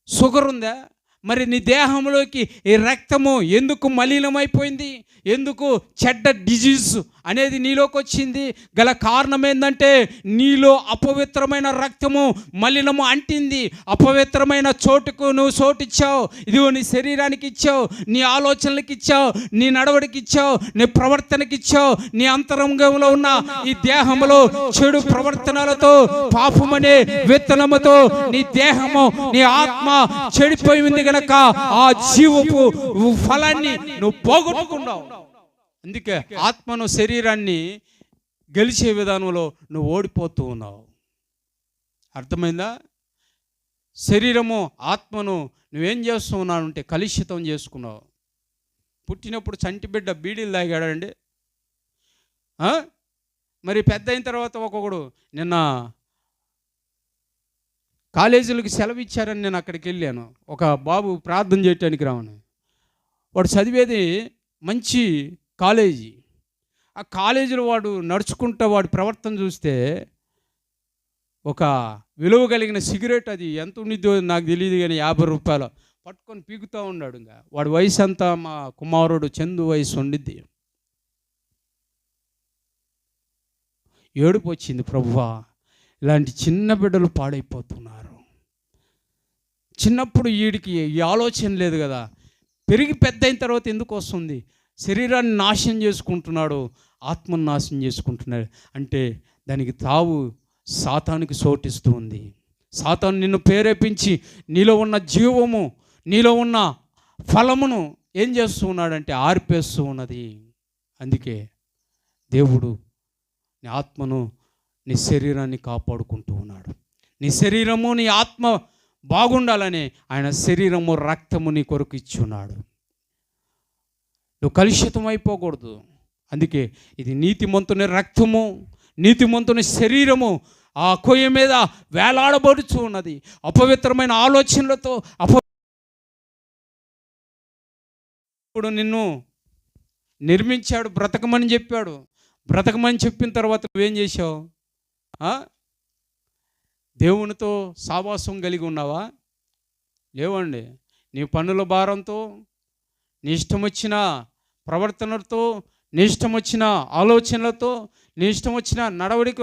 [SPEAKER 1] షుగర్ ఉందా? మరి నీ దేహంలోకి ఈ రక్తము ఎందుకు మలినమైపోయింది, ఎందుకు చెడ్డ డిజీజ్ అనేది నీలోకి వచ్చింది? గల కారణం ఏంటంటే నీలో అపవిత్రమైన రక్తము మలినము అంటింది. అపవిత్రమైన చోటుకు నువ్వు చోటు ఇచ్చావు. ఇదిగో నీ శరీరానికి ఇచ్చావు, నీ ఆలోచనలకు ఇచ్చావు, నీ నడవడికి ఇచ్చావు, నీ ప్రవర్తనకి ఇచ్చావు. నీ అంతరంగంలో ఉన్న ఈ దేహంలో చెడు ప్రవర్తనలతో, పాపమనే విత్తనముతో నీ దేహము, నీ ఆత్మ చెడిపోయింది గనక ఆ జీవపు ఫలాన్ని నువ్వు పోగొట్టుకున్నావు. అందుకే ఆత్మను, శరీరాన్ని గెలిచే విధానంలో నువ్వు ఓడిపోతూ ఉన్నావు. అర్థమైందా? శరీరము, ఆత్మను నువ్వేం చేస్తూ ఉన్నావు అంటే కలుషితం చేసుకున్నావు. పుట్టినప్పుడు చంటి బిడ్డ బీడీలు తాగాడండి. మరి పెద్ద అయిన తర్వాత ఒక్కొక్కడు, నిన్న కాలేజీలకు సెలవు ఇచ్చారని నేను అక్కడికి వెళ్ళాను. ఒక బాబు ప్రార్థన చేయటానికి రావను. వాడు చదివేది మంచి కాలేజీ. ఆ కాలేజీలో వాడు నడుచుకుంటా వాడి ప్రవర్తన చూస్తే ఒక విలువ కలిగిన సిగరెట్, అది ఎంత ఉండిద్దో నాకు తెలియదు కానీ 50 రూపాయలు పట్టుకొని పీకుతూ ఉన్నాడు. ఇంకా వాడి వయసు అంతా మా కుమారుడు చందు వయసు ఉండిద్ది. ఏడుపు వచ్చింది, ప్రభువా ఇలాంటి చిన్న బిడ్డలు పాడైపోతున్నారు. చిన్నప్పుడు వీడికి ఈ ఆలోచన లేదు కదా, పెరిగి పెద్ద అయిన తర్వాత ఎందుకు వస్తుంది? శరీరాన్ని నాశనం చేసుకుంటున్నాడు, ఆత్మను నాశనం చేసుకుంటున్నాడు. అంటే దానికి తావు సాతానికి చోటిస్తూ ఉంది. సాతాను నిన్ను ప్రేరేపించి నీలో ఉన్న జీవము, నీలో ఉన్న ఫలమును ఏం చేస్తూ ఉన్నాడంటే ఆర్పేస్తూ ఉన్నది. అందుకే దేవుడు నీ ఆత్మను, నీ శరీరాన్ని కాపాడుకుంటూ ఉన్నాడు. నీ శరీరము, నీ ఆత్మ బాగుండాలని ఆయన శరీరము, రక్తము నీ కొరకు ఇచ్చి ఉన్నాడు. నువ్వు కలుషితం అయిపోకూడదు. అందుకే ఇది నీతిమంతుని రక్తము, నీతిమంతుని శరీరము ఆ కొయ్య మీద వేలాడబడుచు ఉన్నది. అపవిత్రమైన ఆలోచనలతో ఇప్పుడు నిన్ను నిర్మించాడు, బ్రతకమని చెప్పాడు. బ్రతకమని చెప్పిన తర్వాత నువ్వేం చేసావు? దేవునితో సావాసం కలిగి ఉన్నావా? లేవండి. నీ పన్నుల భారంతో, నీ ఇష్టం వచ్చిన ప్రవర్తనలతో, నీ ఇష్టం వచ్చిన ఆలోచనలతో, నీ ఇష్టం వచ్చిన నడవడిక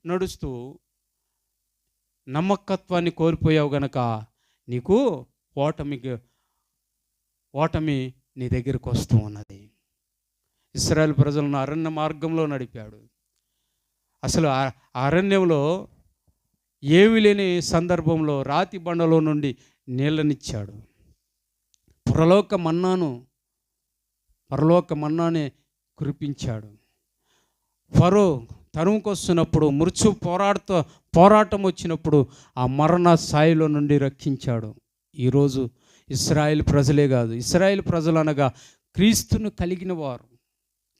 [SPEAKER 1] నడుస్తూ నమ్మకత్వాన్ని కోల్పోయావు గనక నీకు ఓటమి నీ దగ్గరకు వస్తూ ఉన్నది. ఇశ్రాయేలు ప్రజలను అరణ్య మార్గంలో నడిపాడు. అసలు అరణ్యంలో ఏమీ లేని సందర్భంలో రాతి బండలో నుండి నీళ్ళనిచ్చాడు. పరలోక మన్నానే కురిపించాడు. ఫరో తరుముకొస్తున్నప్పుడు, పోరాటం వచ్చినప్పుడు ఆ మరణ స్థాయిలో నుండి రక్షించాడు. ఈరోజు ఇశ్రాయేలు ప్రజలే కాదు, ఇశ్రాయేలు ప్రజలు అనగా క్రీస్తును కలిగిన వారు,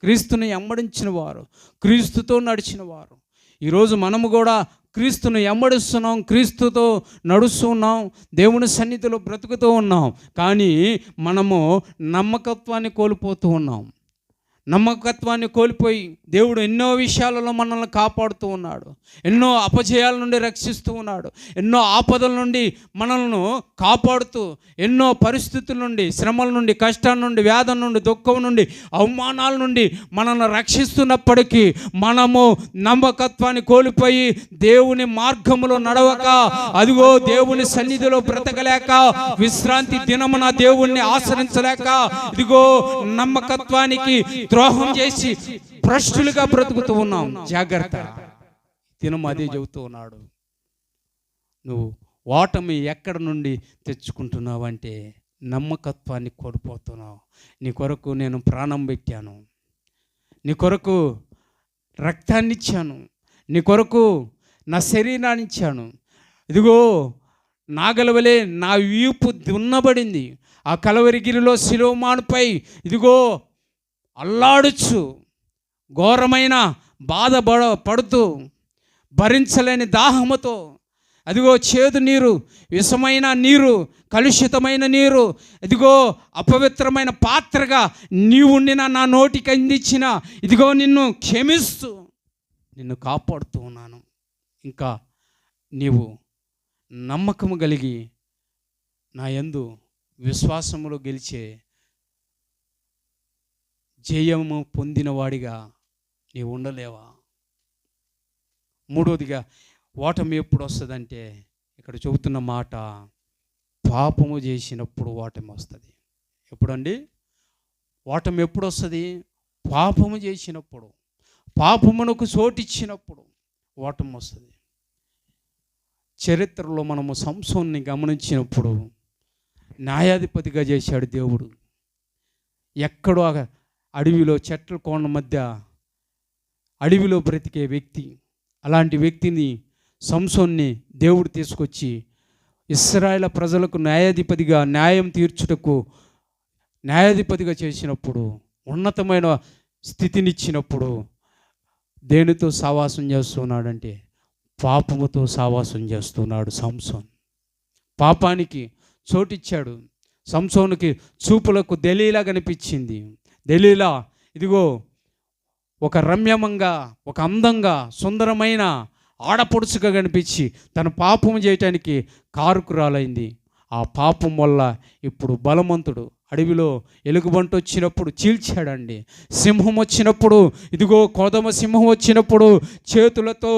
[SPEAKER 1] క్రీస్తుని వెంబడించిన వారు, క్రీస్తుతో నడిచిన వారు. ఈరోజు మనము కూడా క్రీస్తును వెంబడిస్తున్నాం, క్రీస్తుతో నడుస్తున్నాం, దేవుని సన్నిధిలో బ్రతుకుతూ ఉన్నాం. కానీ మనము నమ్మకత్వాన్ని కోల్పోతూ ఉన్నాం. నమ్మకత్వాన్ని కోల్పోయి దేవుడు ఎన్నో విషయాలలో మనల్ని కాపాడుతూ ఉన్నాడు, ఎన్నో అపజయాల నుండి రక్షిస్తూ ఉన్నాడు, ఎన్నో ఆపదల నుండి మనల్ని కాపాడుతూ, ఎన్నో పరిస్థితుల నుండి, శ్రమల నుండి, కష్టాల నుండి, వ్యాధుల నుండి, దుఃఖం నుండి, అవమానాల నుండి మనల్ని రక్షిస్తున్నప్పటికీ మనము నమ్మకత్వాన్ని కోల్పోయి దేవుని మార్గములో నడవక, అదిగో దేవుని సన్నిధిలో బ్రతకలేక, విశ్రాంతి దినమున దేవుణ్ణి ఆశ్రయించలేక, ఇదిగో నమ్మకత్వానికి ద్రోహం చేసి భ్రష్టులుగా బ్రతుకుతూ ఉన్నాం. జాగ్రత్త. దినం అదే చెబుతూ ఉన్నాడు. నువ్వు ఓటమి ఎక్కడ నుండి తెచ్చుకుంటున్నావు అంటే నమ్మకత్వాన్ని కోల్పోతున్నావు. నీ కొరకు నేను ప్రాణం పెట్టాను, నీ కొరకు రక్తాన్ని ఇచ్చాను, నీ కొరకు నా శరీరాన్ని ఇచ్చాను. ఇదిగో నాగలవలే నా వీపు దున్నబడింది. ఆ కలవరిగిరిలో శిలోమానుపై ఇదిగో అల్లాడుచు ఘోరమైన బాధ పడుతూ భరించలేని దాహముతో, అదిగో చేదు నీరు, విషమైన నీరు, కలుషితమైన నీరు, ఇదిగో అపవిత్రమైన పాత్రగా నీవుండిన నా నోటికి అందించిన, ఇదిగో నిన్ను క్షమిస్తూ నిన్ను కాపాడుతూ ఉన్నాను. ఇంకా నీవు నమ్మకము కలిగి నా యందు విశ్వాసములో గెలిచే జయము పొందినవాడిగా నీవు ఉండలేవా? మూడోదిగా ఓటమి ఎప్పుడు వస్తుందంటే ఇక్కడ చెబుతున్న మాట, పాపము చేసినప్పుడు ఓటమి వస్తుంది. ఎప్పుడండి ఓటమి ఎప్పుడు వస్తుంది? పాపము చేసినప్పుడు, పాపమునకు చోటిచ్చినప్పుడు ఓటమి వస్తుంది. చరిత్రలో మనము సంసోన్ని గమనించినప్పుడు న్యాయాధిపతిగా చేశాడు దేవుడు. ఎక్కడో అడవిలో చెట్ల కోణ మధ్య అడవిలో బ్రతికే వ్యక్తి, అలాంటి వ్యక్తిని సంసోన్ని దేవుడు తీసుకొచ్చి ఇశ్రాయేలు ప్రజలకు న్యాయాధిపతిగా న్యాయం తీర్చుటకు న్యాయాధిపతిగా చేసినప్పుడు, ఉన్నతమైన స్థితినిచ్చినప్పుడు దేనితో సావాసం చేస్తున్నాడంటే పాపముతో సావాసం చేస్తున్నాడు సంసోన్. పాపానికి చోటిచ్చాడు. సంసోనుకి చూపులకు దెలీలా కనిపించింది. దెలీలా ఇదిగో ఒక రమ్యమంగా, ఒక అందంగా, సుందరమైన ఆడపడుచుగా కనిపించి తన పాపం చేయటానికి కారుకురాలైంది. ఆ పాపం వల్ల ఇప్పుడు బలవంతుడు అడవిలో ఎలుగుబంటి వచ్చినప్పుడు చీల్చాడండి. సింహం వచ్చినప్పుడు, ఇదిగో కోదమ సింహం వచ్చినప్పుడు చేతులతో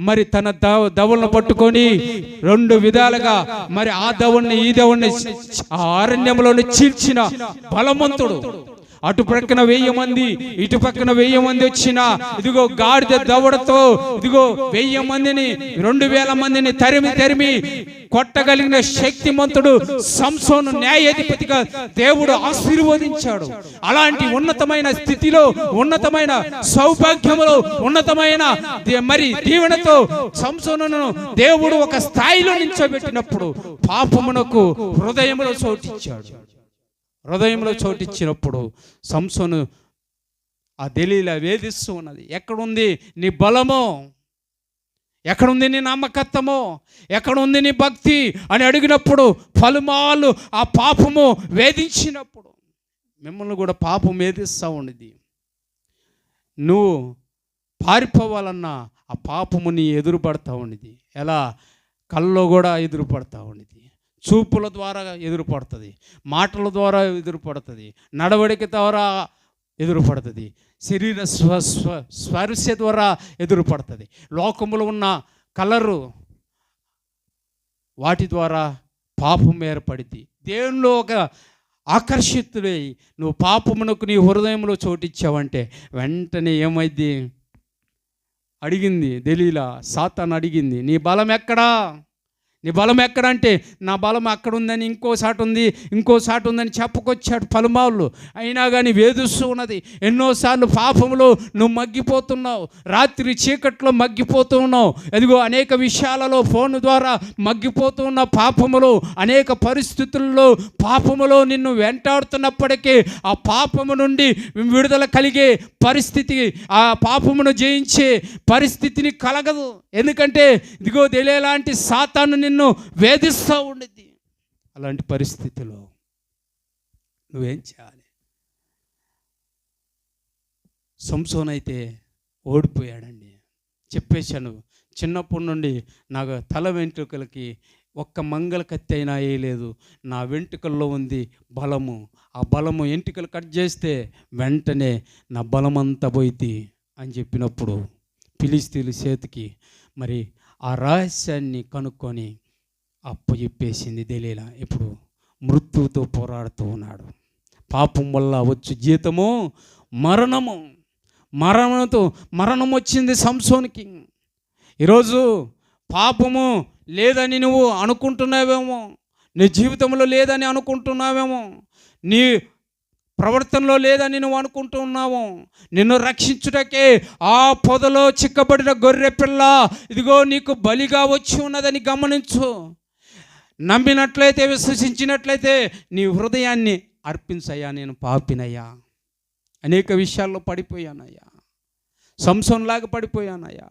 [SPEAKER 1] మరి తన దవలను పట్టుకొని 2 విధాలుగా మరి ఆ దవన్ని ఈ దవన్ని ఆ అరణ్యంలోని చీల్చిన బలవంతుడు. అటు ప్రక్కన 1000 మంది, ఇటు పక్కన 1000 మంది వచ్చిన ఇదిగో గాడిద దవడతో ఇదిగో 1000 మందిని 2000 మందిని తరిమి కొట్టగలిగిన శక్తిమంతుడు సంసోను న్యాయాధిపతిగా దేవుడు ఆశీర్వదించాడు. అలాంటి ఉన్నతమైన స్థితిలో, ఉన్నతమైన సౌభాగ్యములో, ఉన్నతమైన మరి దీవెనతో సంసోనును దేవుడు ఒక స్థాయిలో నిల్చోబెట్టినప్పుడు పాపమునకు హృదయంలో చోటిచ్చాడు. హృదయంలో చోటిచ్చినప్పుడు సంసోను ఆ దెలీలా వేధిస్తూ ఉన్నది. ఎక్కడుంది నీ బలమో, ఎక్కడుంది నీ నమ్మకత్వమో, ఎక్కడుంది నీ భక్తి అని అడిగినప్పుడు పలుమార్లు ఆ పాపము వేధించినప్పుడు మిమ్మల్ని కూడా పాపం వేధిస్తూ ఉన్నది. నువ్వు పారిపోవాలన్నా ఆ పాపము నీ ఎదురుపడతా ఉన్నది. ఎలా? కళ్ళలో కూడా ఎదురుపడతా ఉన్నది, చూపుల ద్వారా ఎదురుపడుతుంది, మాటల ద్వారా ఎదురుపడుతుంది, నడవడిక ద్వారా ఎదురుపడుతుంది, శరీర స్పర్శ ద్వారా ఎదురుపడుతుంది, లోకములో ఉన్న కలరు వాటి ద్వారా పాపం ఏర్పడింది. దేవునిలో ఒక ఆకర్షితుడై నువ్వు పాపమునకు నీ హృదయంలో చోటిచ్చావంటే వెంటనే ఏమైంది? అడిగింది దెలీలా, సాతాను అడిగింది, నీ బలం ఎక్కడా? నీ బలం ఎక్కడంటే నా బలం అక్కడ ఉందని, ఇంకో సాటు ఉందని చెప్పుకొచ్చాడు పలుమార్లు. అయినా కానీ వేధిస్తూ ఉన్నది. ఎన్నోసార్లు పాపంలో నువ్వు మగ్గిపోతున్నావు, రాత్రి చీకట్లో మగ్గిపోతూ ఉన్నావు. ఎదిగో అనేక విషయాలలో ఫోన్ ద్వారా మగ్గిపోతూ ఉన్న పాపములో, అనేక పరిస్థితుల్లో పాపములో నిన్ను వెంటాడుతున్నప్పటికీ ఆ పాపము నుండి విడుదల కలిగే పరిస్థితి, ఆ పాపమును జయించే పరిస్థితిని కలగదు. ఎందుకంటే ఇదిగో దెలీలాంటి సాతాను నిన్ను వేధిస్తూ ఉండిద్ది. అలాంటి పరిస్థితిలో నువ్వేం చేయాలి? సంసోన్ అయితే ఓడిపోయాడండి. చెప్పేశాను, చిన్నప్పటి నుండి నాకు తల వెంట్రుకలకి ఒక్క మంగళ కత్తి అయినా వేయలేదు. నా వెంట్రుకల్లో ఉంది బలము. ఆ బలము వెంట్రుకలు కట్ చేస్తే వెంటనే నా బలమంతా పోయింది అని చెప్పినప్పుడు ఫిలిష్తీయుల చేతికి మరి ఆ రహస్యాన్ని కనుక్కొని అప్పచెప్పేసింది దెలీలా. ఇప్పుడు మృత్యువుతో పోరాడుతూ ఉన్నాడు. పాపం వల్ల వచ్చు జీతము మరణము. మరణం వచ్చింది సంసోనికి. ఈరోజు పాపము లేదని నువ్వు అనుకుంటున్నావేమో, నీ జీవితంలో లేదని అనుకుంటున్నావేమో, నీ ప్రవర్తనలో లేదని నువ్వు అనుకుంటున్నావు. నిన్ను రక్షించుటకే ఆ పొదలో చిక్కబడిన గొర్రె పిల్ల ఇదిగో నీకు బలిగా వచ్చి ఉన్నదని గమనించు. నమ్మినట్లయితే, విశ్వసించినట్లయితే నీ హృదయాన్ని అర్పించయ్యా. నేను పాపినయ్యా, అనేక విషయాల్లో పడిపోయానయ్యా, సంసోన్లాగా పడిపోయానయ్యా.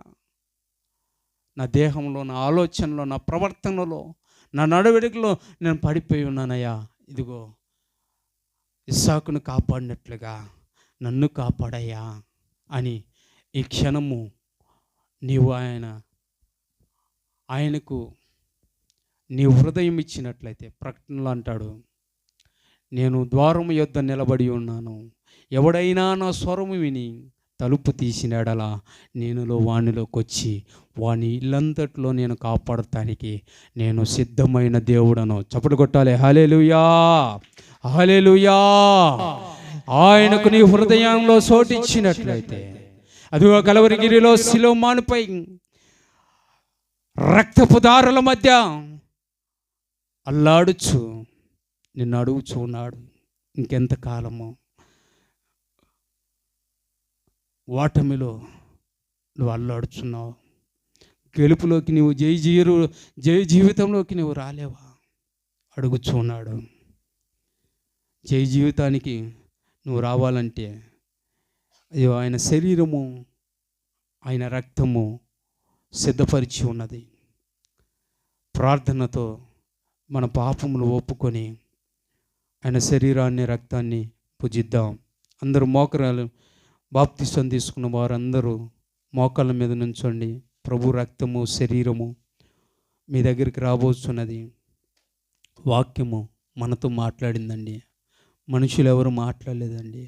[SPEAKER 1] నా దేహంలో, నా ఆలోచనలో, నా ప్రవర్తనలో, నా నడవడికలో నేను పడిపోయి ఉన్నానయ్యా. ఇదిగో ఇస్సాకును కాపాడినట్లుగా నన్ను కాపాడయ్యా అని ఈ క్షణము నీవు ఆయనకు నీ హృదయం ఇచ్చినట్లయితే, ప్రకటనలో అంటాడు, నేను ద్వారము యొద్ద నిలబడి ఉన్నాను. ఎవడైనా నా స్వరము విని తలుపు తీసిన ఎడల నేనులో వానిలోకి వచ్చి వాని ఇల్లంతట్లో నేను కాపాడటానికి నేను సిద్ధమైన దేవుడను. చప్పట్లు కొట్టాలి. హల్లెలూయా, హల్లెలూయా. ఆయనకు నీ హృదయంలో చోటిచ్చినట్లయితే, అదిగో కలవరిగిరిలో సిలోమానుపై రక్తపు దారుల మధ్య అల్లాడుచు నిన్ను అడుగుచూ ఉన్నాడు, ఇంకెంతకాలము ఓటమిలో నువ్వు అల్లాడుచున్నావు? గెలుపులోకి నువ్వు జయ జీవితంలోకి నువ్వు రాలేవా? అడుగుచున్నాడు. జయ జీవితానికి నువ్వు రావాలంటే అయ్యో ఆయన శరీరము, ఆయన రక్తము సిద్ధపరిచి ఉన్నది. ప్రార్థనతో మన పాపములు ఒప్పుకొని ఆయన శరీరాన్ని, రక్తాన్ని పూజిద్దాం. అందరూ మోకరాలు, బాప్తిసం తీసుకున్న వారందరూ మోకాళ్ళ మీద నుంచోండి. ప్రభు రక్తము, శరీరము మీ దగ్గరికి రాబోతున్నది. వాక్యము మనతో మాట్లాడిందండి, మనుషులు ఎవరు మాట్లాడలేదండి.